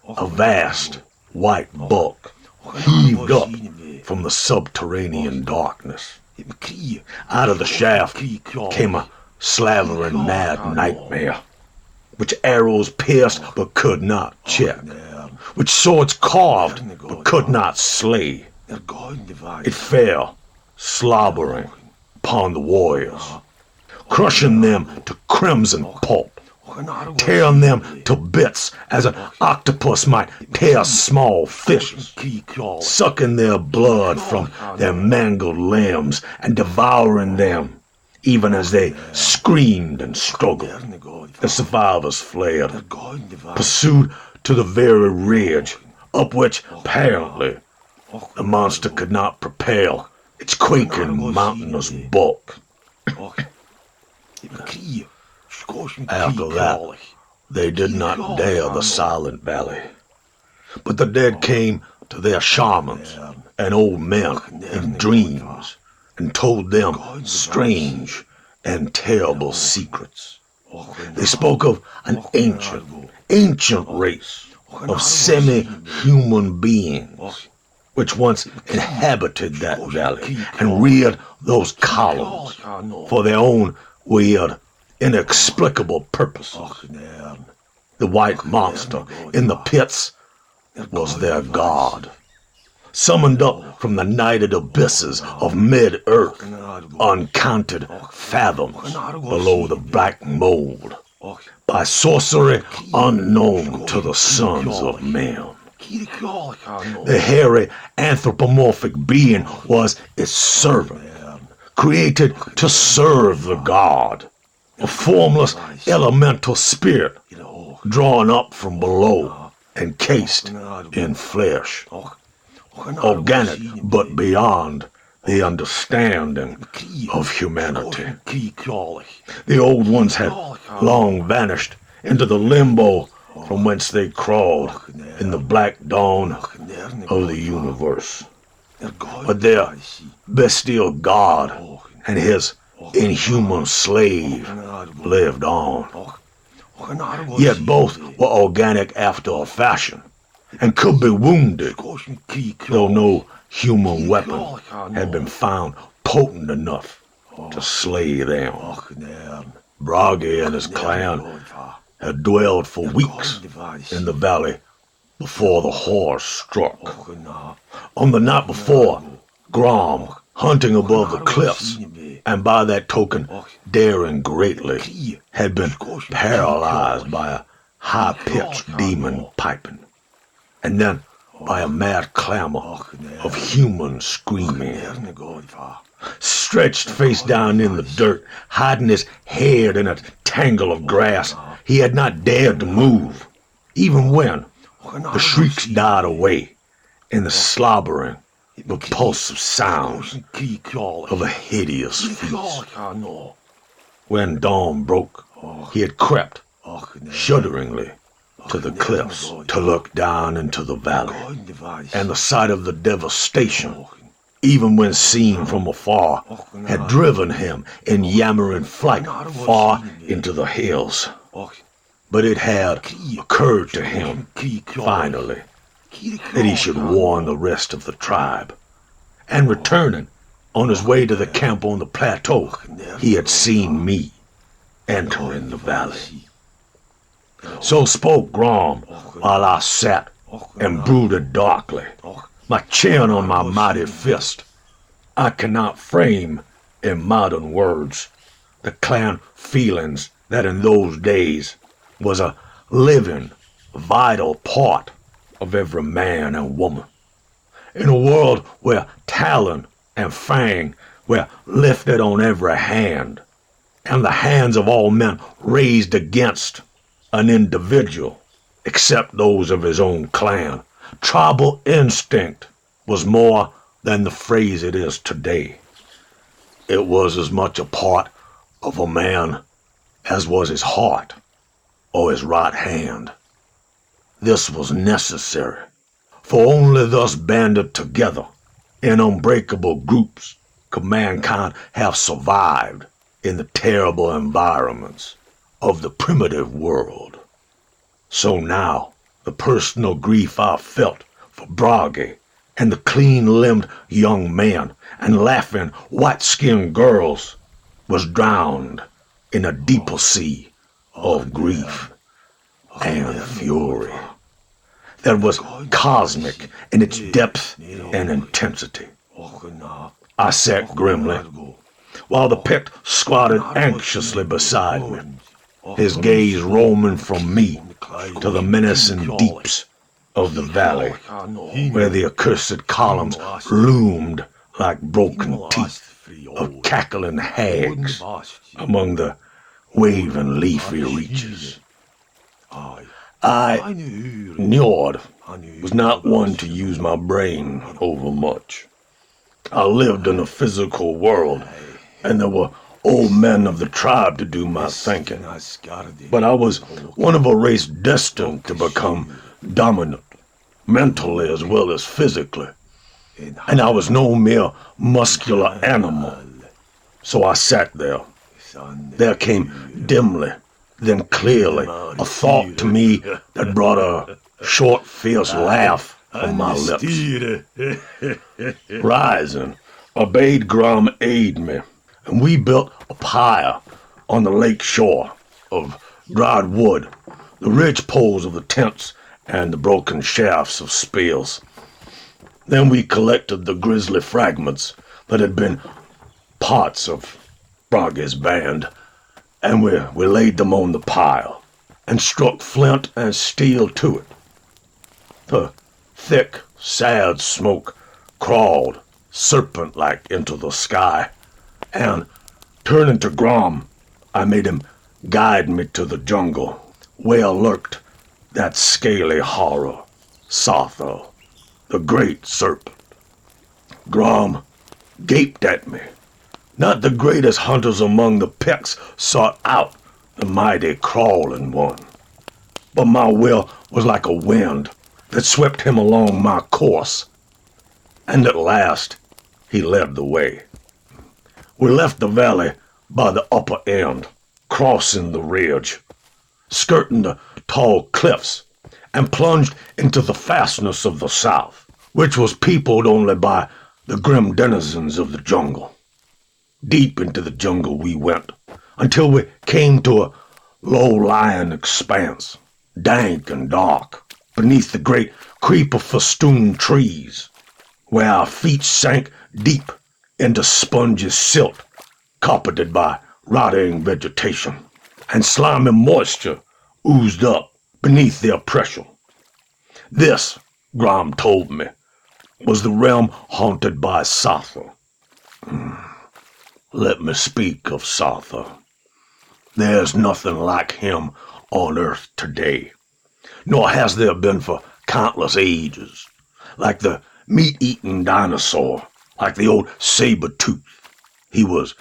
a vast white bulk heaved up from the subterranean darkness. Out of the shaft came a slavering mad nightmare, which arrows pierced but could not check, which swords carved but could not slay. It fell, slobbering, upon the warriors, crushing them to crimson pulp, tearing them to bits as an octopus might tear small fishes, sucking their blood from their mangled limbs and devouring them even as they screamed and struggled. The survivors fled, pursued to the very ridge up which, apparently, the monster could not propel its quaking mountainous bulk. After that, they did not dare the Silent Valley, but the dead came to their shamans and old men in dreams and told them strange and terrible secrets. They spoke of an ancient race of semi-human beings, which once inhabited that valley and reared those columns for their own weird, inexplicable purposes. The white monster in the pits was their god, summoned up from the nighted abysses of mid-earth, uncounted fathoms below the black mold, by sorcery unknown to the sons of men. The hairy anthropomorphic being was its servant, created to serve the god, a formless elemental spirit drawn up from below, encased in flesh, organic but beyond the understanding of humanity. The old ones had long vanished into the limbo from whence they crawled in the black dawn of the universe. But their bestial god and his inhuman slave lived on. Yet both were organic after a fashion, and could be wounded, though no human weapon had been found potent enough to slay them. Bragi and his clan had dwelled for weeks in the valley before the horror struck. On the night before, Grom, hunting above the cliffs, and by that token daring greatly, had been paralyzed by a high-pitched demon piping, and then by a mad clamor of human screaming. Stretched face down in the dirt, hiding his head in a tangle of grass, he had not dared to move, even when the shrieks died away in the slobbering, repulsive sounds of a hideous feast. When dawn broke, he had crept, shudderingly, to the cliffs to look down into the valley, and the sight of the devastation, even when seen from afar, had driven him in yammering flight far into the hills. But it had occurred to him, finally, that he should warn the rest of the tribe, and returning on his way to the camp on the plateau, he had seen me entering the valley. So spoke Grom while I sat and brooded darkly, my chin on my mighty fist. I cannot frame in modern words the clan feelings that in those days was a living, vital part of every man and woman. In a world where talon and fang were lifted on every hand, and the hands of all men raised against an individual, except those of his own clan, tribal instinct was more than the phrase it is today. It was as much a part of a man as was his heart or his right hand. This was necessary, for only thus banded together in unbreakable groups could mankind have survived in the terrible environments of the primitive world. So now, the personal grief I felt for Bragi and the clean-limbed young man and laughing white-skinned girls was drowned in a deeper sea of grief and fury that was cosmic in its depth and intensity. I sat grimly, while the Pict squatted anxiously beside me, his gaze roaming from me to the menacing deeps of the valley, where the accursed columns loomed like broken teeth of cackling hags among the waving leafy reaches. I, Njord, was not one to use my brain overmuch. I lived in a physical world, and there were old men of the tribe to do my thinking. But I was one of a race destined to become dominant, mentally as well as physically. And I was no mere muscular animal. So I sat there. There came dimly, then clearly, a thought to me that brought a short, fierce laugh from my lips. Rising, I bade Grom aid me, and we built a pyre on the lake shore of dried wood, the ridge poles of the tents, and the broken shafts of spears. Then we collected the grisly fragments that had been parts of Froggy's band, and we laid them on the pile, and struck flint and steel to it. The thick, sad smoke crawled serpent-like into the sky, and turning to Grom, I made him guide me to the jungle, where lurked that scaly horror, Sather, the great serpent. Grom gaped at me. Not the greatest hunters among the Picts sought out the mighty crawling one, but my will was like a wind that swept him along my course, and at last he led the way. We left the valley by the upper end, crossing the ridge, skirting the tall cliffs, and plunged into the fastness of the south, which was peopled only by the grim denizens of the jungle. Deep into the jungle we went, until we came to a low-lying expanse, dank and dark, beneath the great creeper-festooned trees, where our feet sank deep into spongy silt, carpeted by rotting vegetation, and slimy moisture oozed up beneath their pressure. This, Grom told me, was the realm haunted by Sather. Let me speak of Sather. There's nothing like him on earth today, nor has there been for countless ages. Like the meat-eating dinosaur, like the old saber-tooth, he was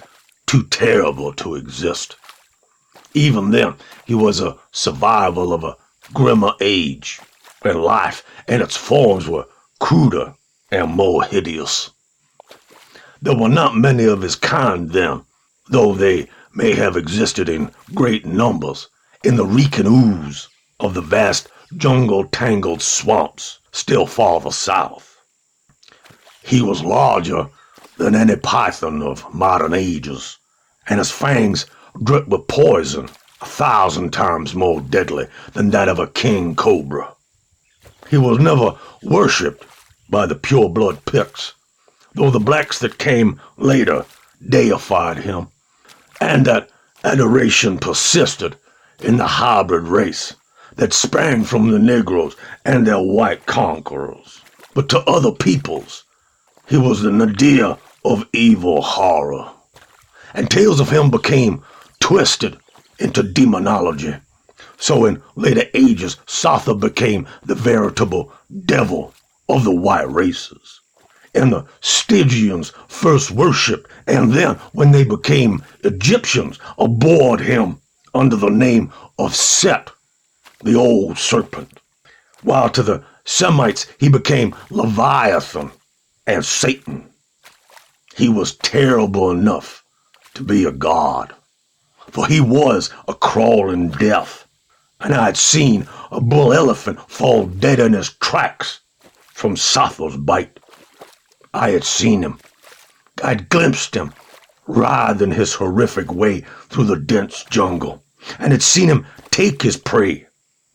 too terrible to exist. Even then, he was a survival of a grimmer age, when life and its forms were cruder and more hideous. There were not many of his kind then, though they may have existed in great numbers in the reeking ooze of the vast jungle-tangled swamps still farther south. He was larger than any python of modern ages, and his fangs dripped with poison 1,000 times more deadly than that of a king cobra. He was never worshipped by the pure-blood Picts, though the blacks that came later deified him, and that adoration persisted in the hybrid race that sprang from the Negroes and their white conquerors. But to other peoples, he was the nadir of evil horror, and tales of him became twisted into demonology. So in later ages, Sather became the veritable devil of the white races. And the Stygians first worshipped, and then, when they became Egyptians, abhorred him under the name of Set, the old serpent. While to the Semites he became Leviathan and Satan. He was terrible enough to be a god, for he was a crawling death, and I had seen a bull elephant fall dead in his tracks from Sather's bite. I had seen him. I'd glimpsed him writhe in his horrific way through the dense jungle, and had seen him take his prey,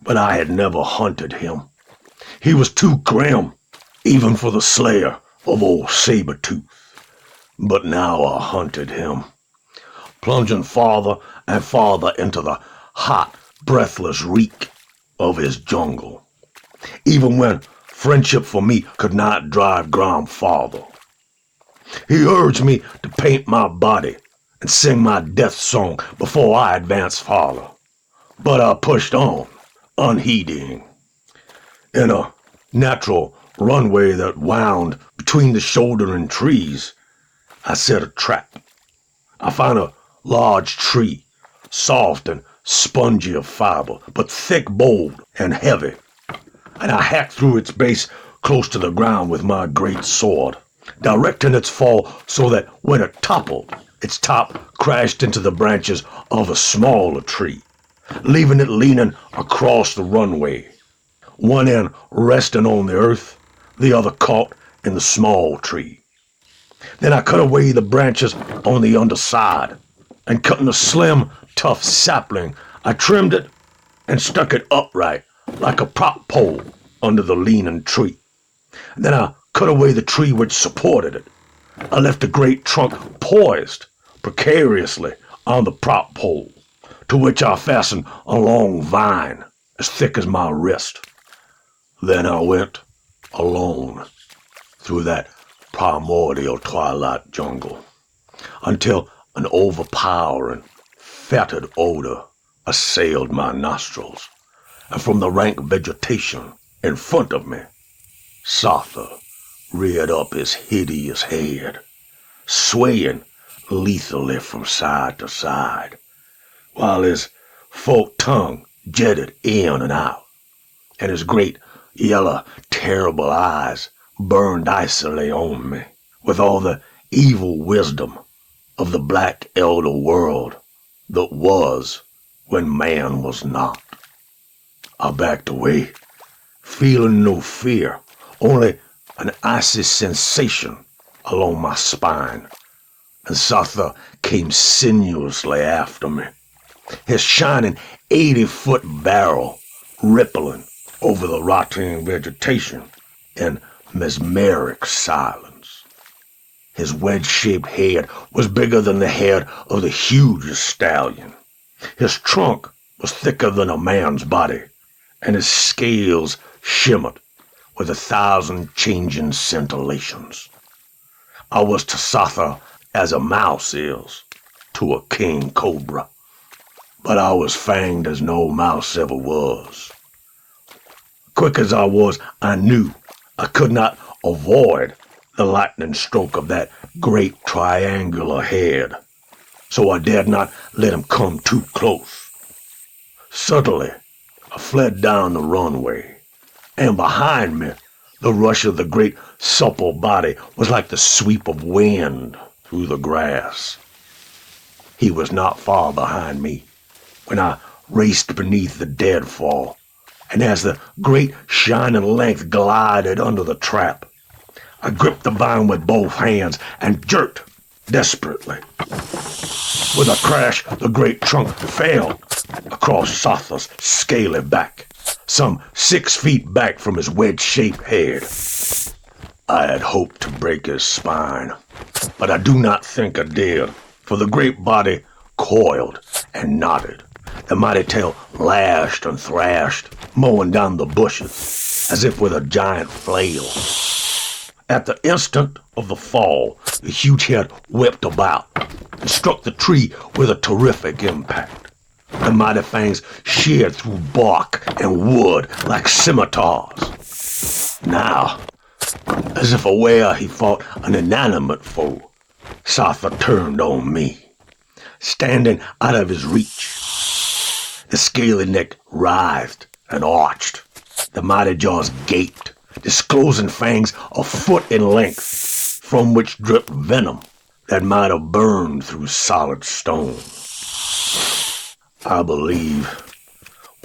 but I had never hunted him. He was too grim, even for the slayer of old Saber-Tooth. But now I hunted him, plunging farther and farther into the hot, breathless reek of his jungle, even when friendship for me could not drive Grom farther. He urged me to paint my body and sing my death song before I advanced farther, but I pushed on, unheeding. In a natural runway that wound between the shouldering trees, I set a trap. I found a large tree, soft and spongy of fiber, but thick, bold, and heavy, and I hacked through its base close to the ground with my great sword, directing its fall so that when it toppled, its top crashed into the branches of a smaller tree, leaving it leaning across the runway. one end resting on the earth, the other caught in the small tree. Then I cut away the branches on the underside, and cutting a slim, tough sapling, I trimmed it and stuck it upright like a prop pole under the leaning tree. Then I cut away the tree which supported it. I left the great trunk poised precariously on the prop pole, to which I fastened a long vine as thick as my wrist. Then I went alone through that primordial twilight jungle until an overpowering, fetid odor assailed my nostrils, and from the rank vegetation in front of me, Satha reared up his hideous head, swaying lethally from side to side, while his forked tongue jetted in and out, and his great yellow, terrible eyes burned icily on me with all the evil wisdom of the black elder world that was when man was not. I backed away, feeling no fear, only an icy sensation along my spine, and Satha came sinuously after me, his shining 80-foot barrel rippling over the rotting vegetation in mesmeric silence. His wedge-shaped head was bigger than the head of the hugest stallion. His trunk was thicker than a man's body, and his scales shimmered with 1,000 changing scintillations. I was to Satha as a mouse is to a king cobra, but I was fanged as no mouse ever was. Quick as I was, I knew I could not avoid the lightning stroke of that great triangular head, so I dared not let him come too close. Subtly, I fled down the runway, and behind me, the rush of the great supple body was like the sweep of wind through the grass. He was not far behind me when I raced beneath the deadfall, and as the great shining length glided under the trap, I gripped the vine with both hands and jerked desperately. With a crash, the great trunk fell across Satha's scaly back, some 6 feet back from his wedge-shaped head. I had hoped to break his spine, but I do not think I did, for the great body coiled and knotted. The mighty tail lashed and thrashed, mowing down the bushes, as if with a giant flail. At the instant of the fall, the huge head whipped about and struck the tree with a terrific impact. The mighty fangs sheared through bark and wood like scimitars. Now, as if aware he fought an inanimate foe, Satha turned on me, standing out of his reach. The scaly neck writhed and arched. The mighty jaws gaped, disclosing fangs a foot in length, from which dripped venom that might have burned through solid stone. I believe,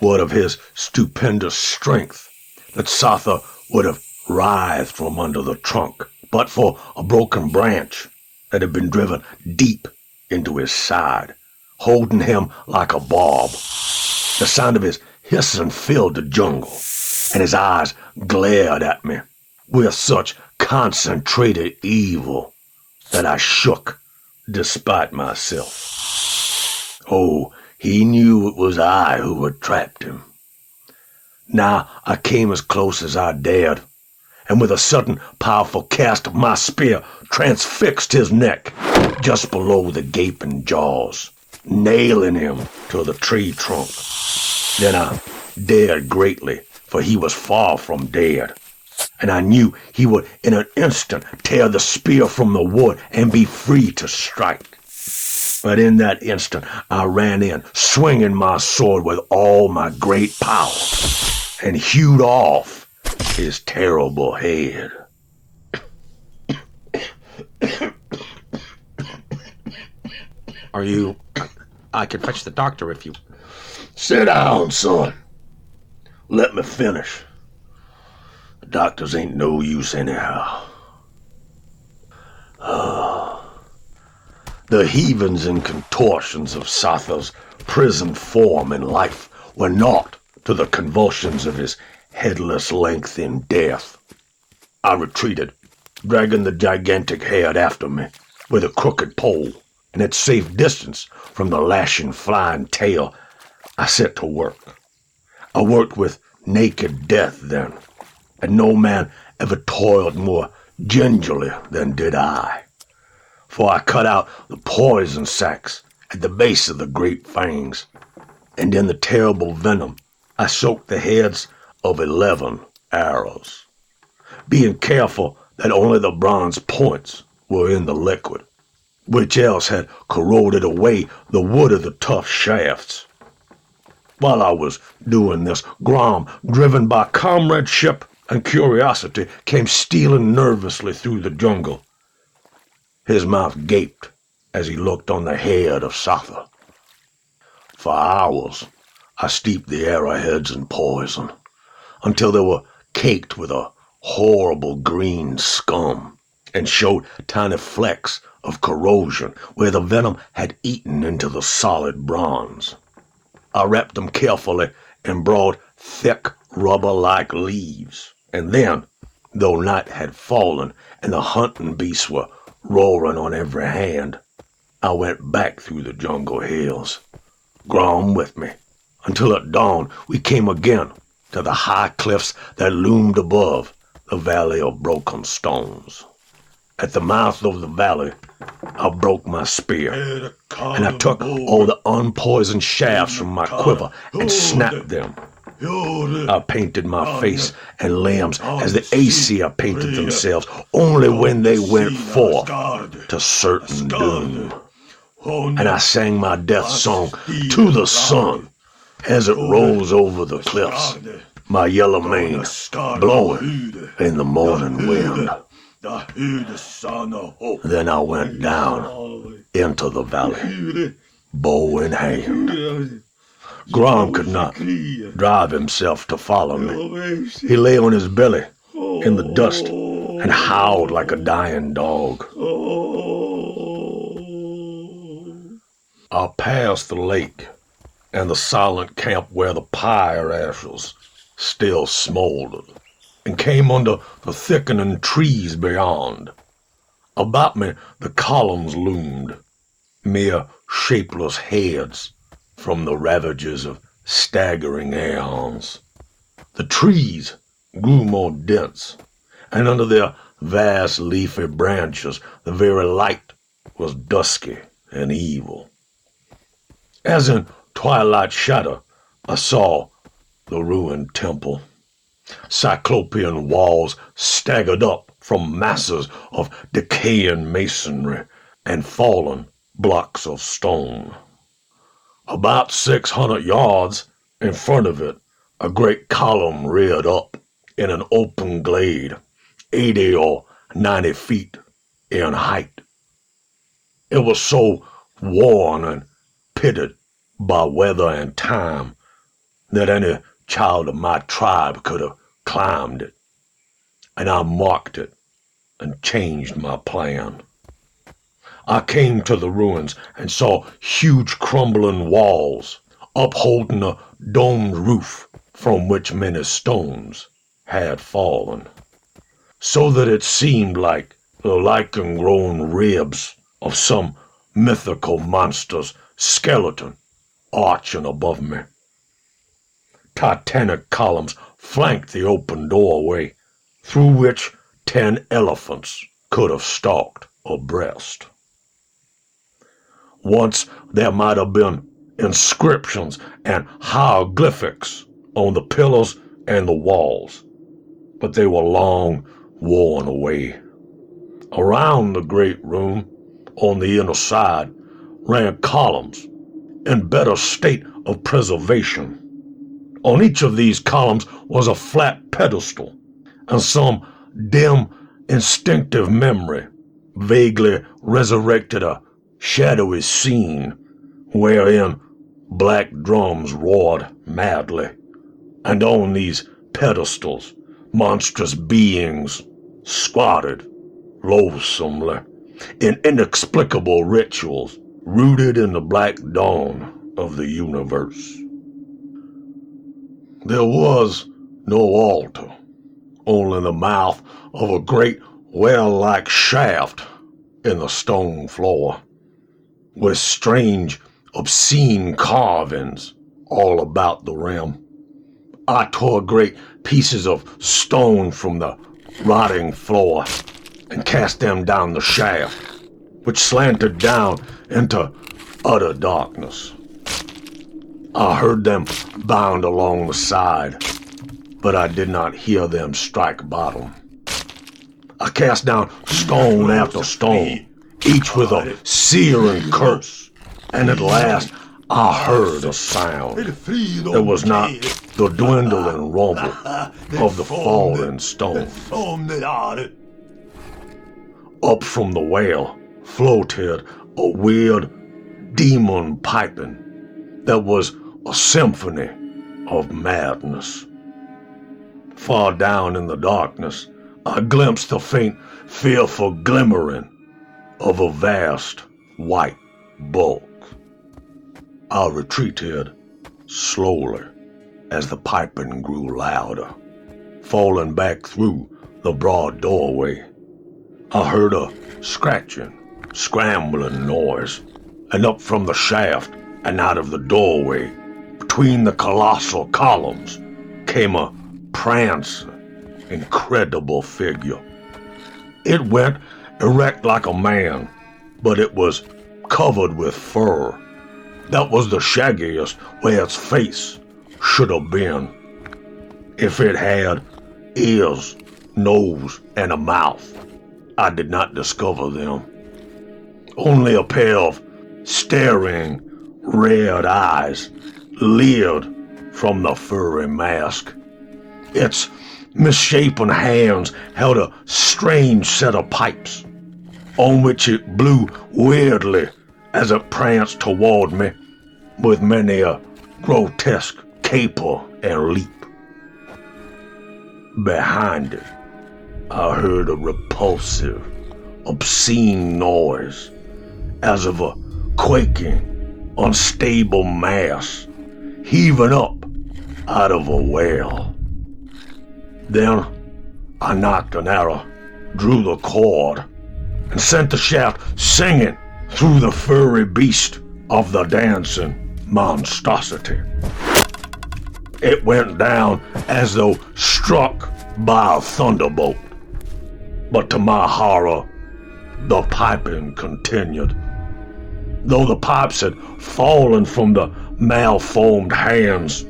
what of his stupendous strength, that Satha would have writhed from under the trunk, but for a broken branch that had been driven deep into his side, holding him like a barb. The sound of his hissing filled the jungle, and his eyes glared at me with such concentrated evil that I shook despite myself. Oh, he knew it was I who had trapped him. Now I came as close as I dared, and with a sudden powerful cast of my spear transfixed his neck just below the gaping jaws, nailing him to the tree trunk. Then I dared greatly, for he was far from dead, and I knew he would in an instant tear the spear from the wood and be free to strike. But in that instant I ran in, swinging my sword with all my great power, and hewed off his terrible head. Are you... I could fetch the doctor if you... Sit down, son. Let me finish. Doctors ain't no use anyhow. The heavings and contortions of Satha's prisoned form and life were naught to the convulsions of his headless length in death. I retreated, dragging the gigantic head after me with a crooked pole, and at safe distance from the lashing flying tail, I set to work. I worked with naked death then, and no man ever toiled more gingerly than did I. For I cut out the poison sacs at the base of the great fangs, and in the terrible venom I soaked the heads of 11 arrows, being careful that only the bronze points were in the liquid, which else had corroded away the wood of the tough shafts. While I was doing this, Grom, driven by comradeship and curiosity, came stealing nervously through the jungle. His mouth gaped as he looked on the head of Satha. For hours, I steeped the arrowheads in poison, until they were caked with a horrible green scum, and showed tiny flecks of corrosion where the venom had eaten into the solid bronze. I wrapped them carefully in broad, thick, rubber-like leaves, and then, though night had fallen and the hunting beasts were roaring on every hand, I went back through the jungle hills, Grom with me, until at dawn we came again to the high cliffs that loomed above the valley of broken stones. At the mouth of the valley, I broke my spear, and I took all the unpoisoned shafts from my quiver and snapped them. I painted my face and limbs as the Aesir painted themselves, only when they went forth to certain doom. And I sang my death song to the sun as it rose over the cliffs, my yellow mane blowing in the morning wind. Then I went down into the valley, bow in hand. Grom could not drive himself to follow me. He lay on his belly in the dust and howled like a dying dog. I passed the lake and the silent camp where the pyre ashes still smoldered, and came under the thickening trees beyond. About me the columns loomed, mere shapeless heads from the ravages of staggering aeons. The trees grew more dense, and under their vast leafy branches the very light was dusky and evil. As in twilight shadow, I saw the ruined temple. Cyclopean walls staggered up from masses of decaying masonry and fallen blocks of stone. About 600 yards in front of it, a great column reared up in an open glade, 80 or 90 feet in height. It was so worn and pitted by weather and time that any child of my tribe could have climbed it, and I marked it and changed my plan. I came to the ruins and saw huge crumbling walls upholding a domed roof from which many stones had fallen, so that it seemed like the lichen-grown ribs of some mythical monster's skeleton arching above me. Titanic columns flanked the open doorway, through which 10 elephants could have stalked abreast. Once there might have been inscriptions and hieroglyphics on the pillars and the walls, but they were long worn away. Around the great room, on the inner side, ran columns in better state of preservation. On each of these columns was a flat pedestal, and some dim, instinctive memory vaguely resurrected a shadowy scene wherein black drums roared madly, and on these pedestals monstrous beings squatted loathsomely in inexplicable rituals rooted in the black dawn of the universe. There was no altar, only the mouth of a great well-like shaft in the stone floor, with strange, obscene carvings all about the rim. I tore great pieces of stone from the rotting floor and cast them down the shaft, which slanted down into utter darkness. I heard them bound along the side, but I did not hear them strike bottom. I cast down stone after stone, each with a searing curse, and at last I heard a sound. It was not the dwindling rumble of the falling stone. Up from the well floated a weird demon piping that was a symphony of madness. Far down in the darkness, I glimpsed the faint, fearful glimmering of a vast white bulk. I retreated slowly as the piping grew louder, falling back through the broad doorway. I heard a scratching, scrambling noise, and up from the shaft and out of the doorway, between the colossal columns, came a prancing, incredible figure. It went erect like a man, but it was covered with fur. That was the shaggiest where its face should have been. If it had ears, nose, and a mouth, I did not discover them. Only a pair of staring, red eyes leered from the furry mask. Its misshapen hands held a strange set of pipes, on which it blew weirdly as it pranced toward me with many a grotesque caper and leap. Behind it, I heard a repulsive, obscene noise, as of a quaking, unstable mass heaving up out of a well. Then I knocked an arrow, drew the cord, and sent the shaft singing through the furry beast of the dancing monstrosity. It went down as though struck by a thunderbolt, but to my horror, the piping continued. Though the pipes had fallen from the malformed hands,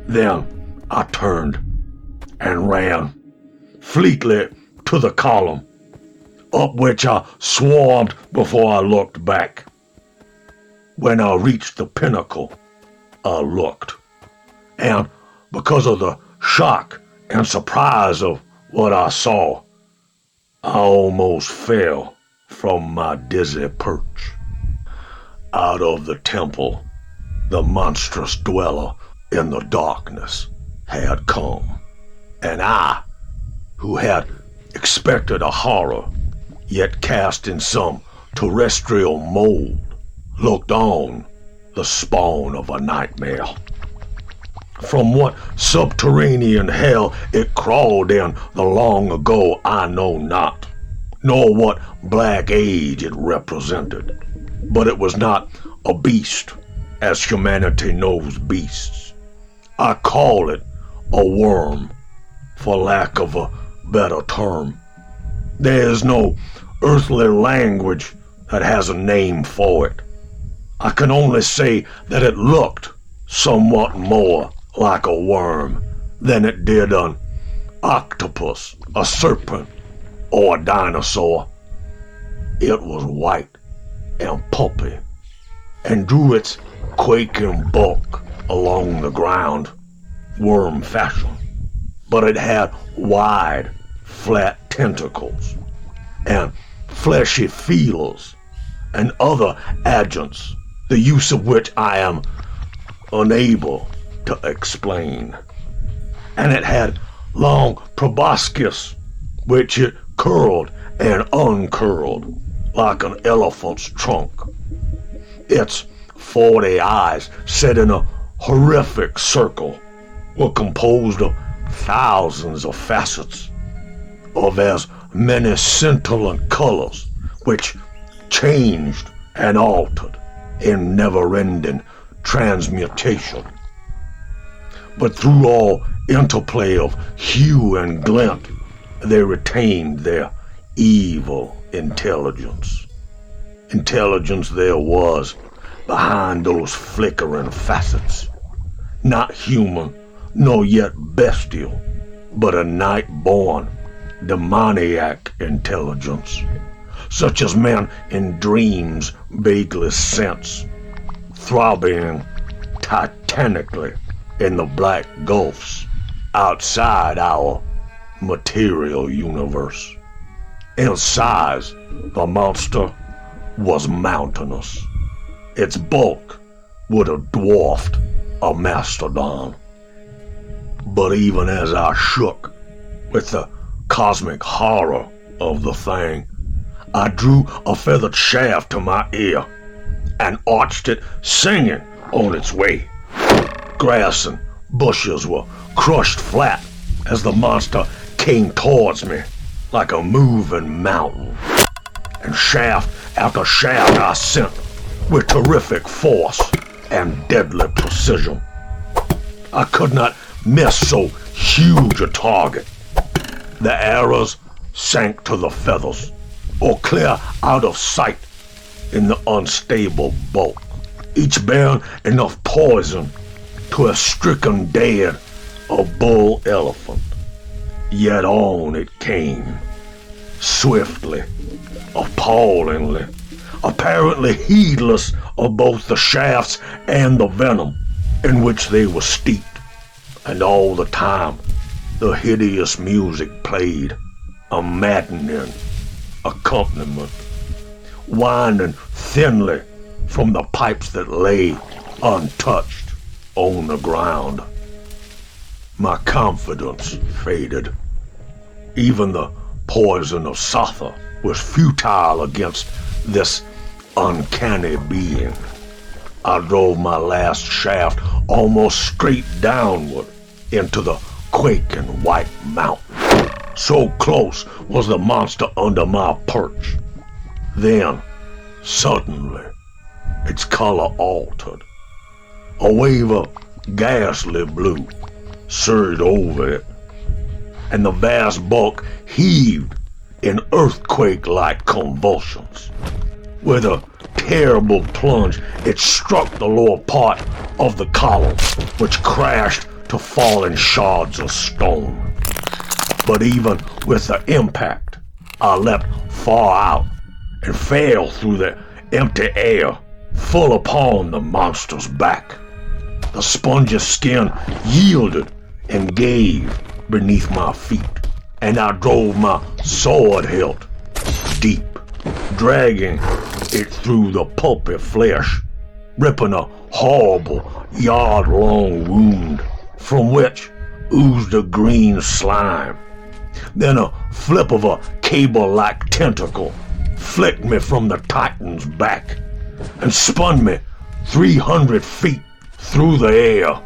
then I turned and ran fleetly to the column, up which I swarmed before I looked back. When I reached the pinnacle, I looked, and because of the shock and surprise of what I saw, I almost fell from my dizzy perch. Out of the temple, the monstrous dweller in the darkness had come, and I, who had expected a horror, yet cast in some terrestrial mold, looked on the spawn of a nightmare. From what subterranean hell it crawled in the long ago I know not, nor what black age it represented, but it was not a beast as humanity knows beasts. I call it a worm, for lack of a better term. There is no earthly language that has a name for it. I can only say that it looked somewhat more like a worm than it did an octopus, a serpent, or a dinosaur. It was white and pulpy, and drew its quaking bulk along the ground, worm fashion, but it had wide, flat tentacles, and fleshy feelers, and other agents, the use of which I am unable to explain. and it had long proboscis, which it curled and uncurled like an elephant's trunk. Its 40 eyes, set in a horrific circle, were composed of thousands of facets of as many scintillant colors, which changed and altered in never-ending transmutation. But through all interplay of hue and glint, they retained their evil intelligence. Intelligence there was behind those flickering facets, not human nor yet bestial, but a night-born demoniac intelligence, such as men in dreams vaguely sense, throbbing titanically in the black gulfs outside our material universe. In size, the monster was mountainous. Its bulk would have dwarfed a mastodon. But even as I shook with the cosmic horror of the thing, I drew a feathered shaft to my ear and arched it, singing on its way. Grass and bushes were crushed flat as the monster came towards me like a moving mountain, and shaft after shaft I sent with terrific force and deadly precision. I could not miss so huge a target. The arrows sank to the feathers, or clear out of sight in the unstable bulk, each bearing enough poison to have stricken dead a bull elephant. Yet on it came, swiftly, appallingly, apparently heedless of both the shafts and the venom in which they were steeped. And all the time, the hideous music played, a maddening accompaniment, winding thinly from the pipes that lay untouched on the ground. My confidence faded. Even the poison of Satha was futile against this uncanny being. I drove my last shaft almost straight downward into the quaking white mountain. So close was the monster under my perch. Then, suddenly, its color altered. A wave of ghastly blue surged over it, and the vast bulk heaved in earthquake-like convulsions. With a terrible plunge, it struck the lower part of the column, which crashed to falling shards of stone. But even with the impact, I leapt far out and fell through the empty air, full upon the monster's back. The spongy skin yielded and gave beneath my feet, and I drove my sword hilt deep, dragging it through the pulpy flesh, ripping a horrible yard-long wound from which oozed a green slime. Then a flip of a cable-like tentacle flicked me from the Titan's back and spun me 300 feet through the air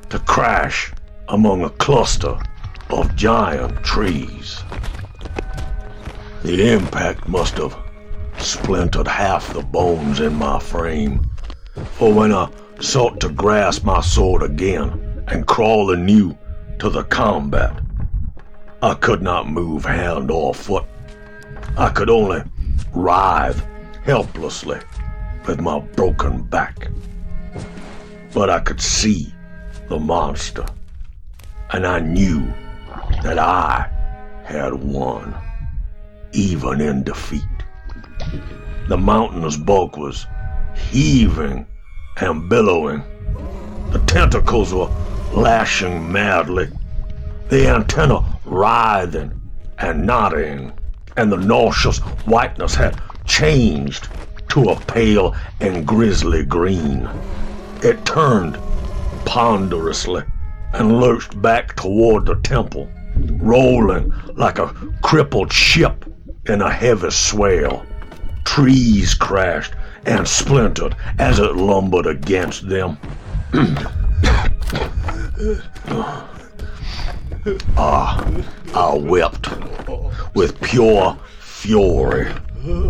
to crash among a cluster of giant trees. The impact must have splintered half the bones in my frame, for when I sought to grasp my sword again and crawl anew to the combat, I could not move hand or foot. I could only writhe helplessly with my broken back. But I could see the monster, and I knew that I had won, even in defeat. The mountainous bulk was heaving and billowing. The tentacles were lashing madly, the antenna writhing and nodding, and the nauseous whiteness had changed to a pale and grisly green. It turned ponderously and lurched back toward the temple, rolling like a crippled ship in a heavy swell. Trees crashed and splintered as it lumbered against them. I wept with pure fury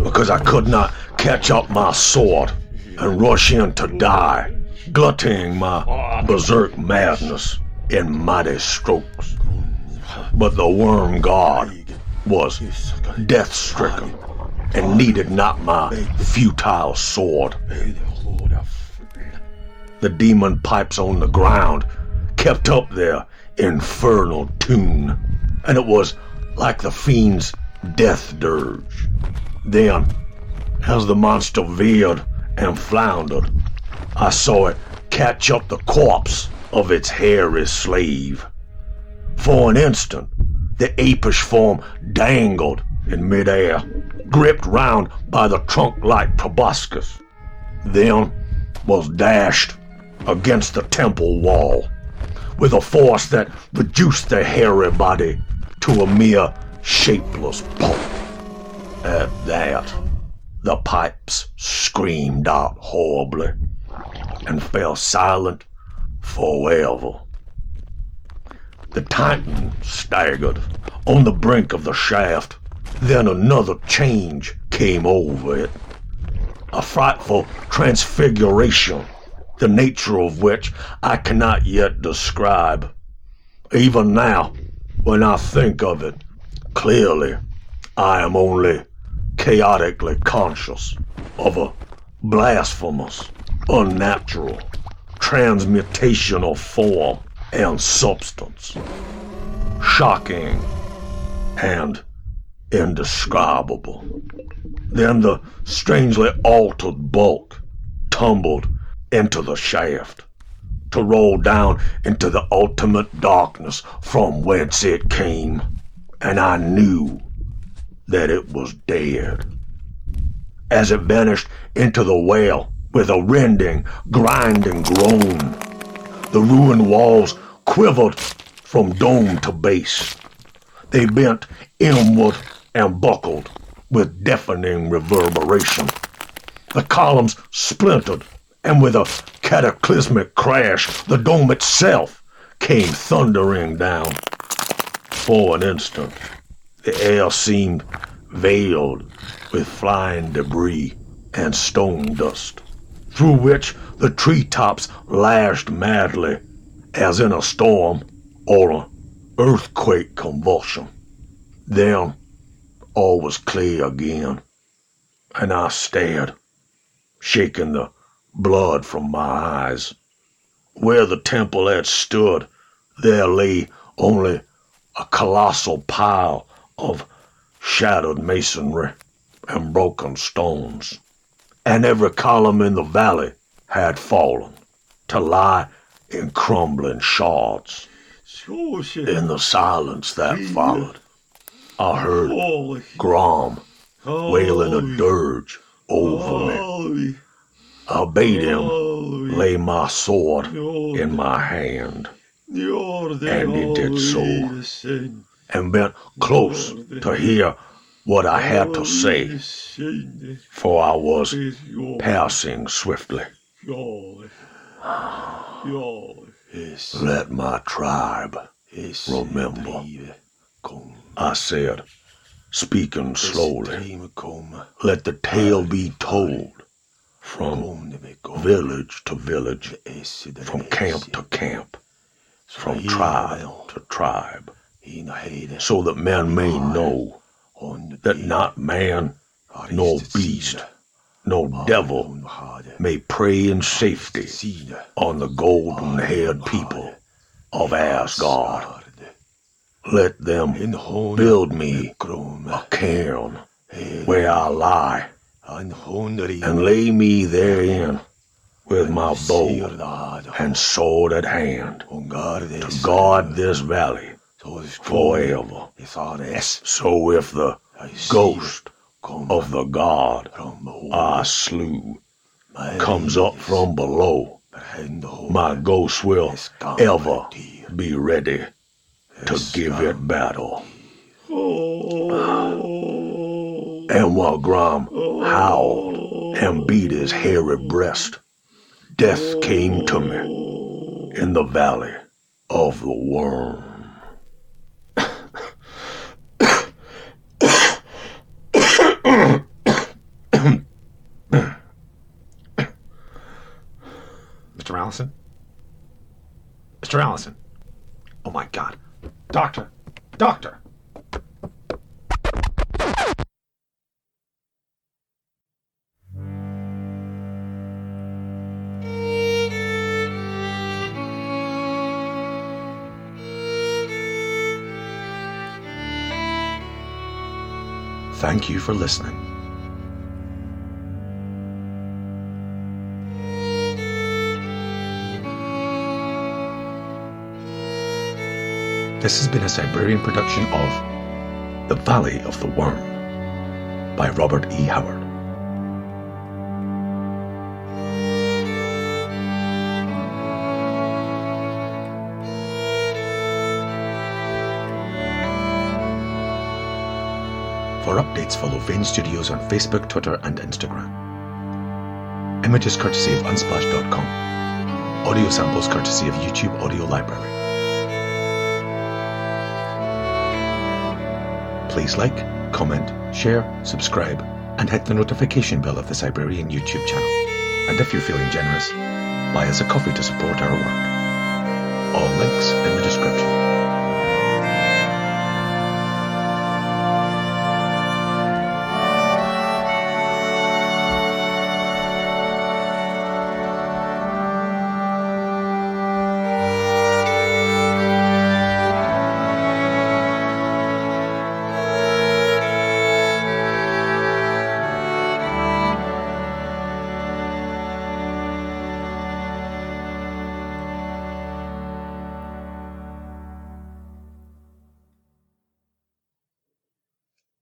because I could not catch up my sword and rush in to die, glutting my berserk madness in mighty strokes. But the worm god was death-stricken and needed not my futile sword. The demon pipes on the ground kept up their infernal tune, and it was like the fiend's death dirge. Then, as the monster veered and floundered, I saw it catch up the corpse of its hairy slave. For an instant, the apish form dangled in midair, gripped round by the trunk-like proboscis, then was dashed against the temple wall with a force that reduced the hairy body to a mere shapeless pulp. At that, the pipes screamed out horribly and fell silent forever. The Titan staggered on the brink of the shaft. Then another change came over it. A frightful transfiguration, the nature of which I cannot yet describe. Even now, when I think of it clearly, I am only chaotically conscious of a blasphemous, unnatural transmutation of form and substance, shocking and indescribable. Then the strangely altered bulk tumbled into the shaft, to roll down into the ultimate darkness from whence it came, and I knew that it was dead. As it vanished into the well with a rending, grinding groan, the ruined walls quivered from dome to base. They bent inward and buckled with deafening reverberation. The columns splintered, and with a cataclysmic crash, the dome itself came thundering down. For an instant, the air seemed veiled with flying debris and stone dust, through which the treetops lashed madly, as in a storm or an earthquake convulsion. Then all was clear again, and I stared, shaking the blood from my eyes. Where the temple had stood, there lay only a colossal pile of shattered masonry and broken stones, and every column in the valley had fallen to lie in crumbling shards. In the silence that followed, I heard Grom wailing a dirge over me. I bade him lay my sword in my hand, and he did so, and bent close to hear what I had to say, for I was passing swiftly. Let my tribe remember, I said, speaking slowly. Let the tale be told from village to village, from camp to camp, from tribe to tribe, so that men may know that not man nor beast nor devil may prey in safety on the golden-haired people of Asgard. Let them build me a cairn where I lie, and lay me therein with my bow and sword at hand to guard this valley forever. So if the ghost of the god I slew comes up from below, my ghost will ever Be ready to give it battle. And while Grom howled and beat his hairy breast, death came to me in the valley of the worm. Mr. Allison? Mr. Allison? Oh my God. Doctor! Doctor! Thank you for listening. This has been a Cybrarian production of The Valley of the Worm by Robert E. Howard. For updates, follow Vane Studios on Facebook, Twitter, and Instagram. Images courtesy of Unsplash.com. Audio samples courtesy of YouTube Audio Library. Please like, comment, share, subscribe, and hit the notification bell of the Cybrarian YouTube channel. And if you're feeling generous, buy us a coffee to support our work. All links in the description.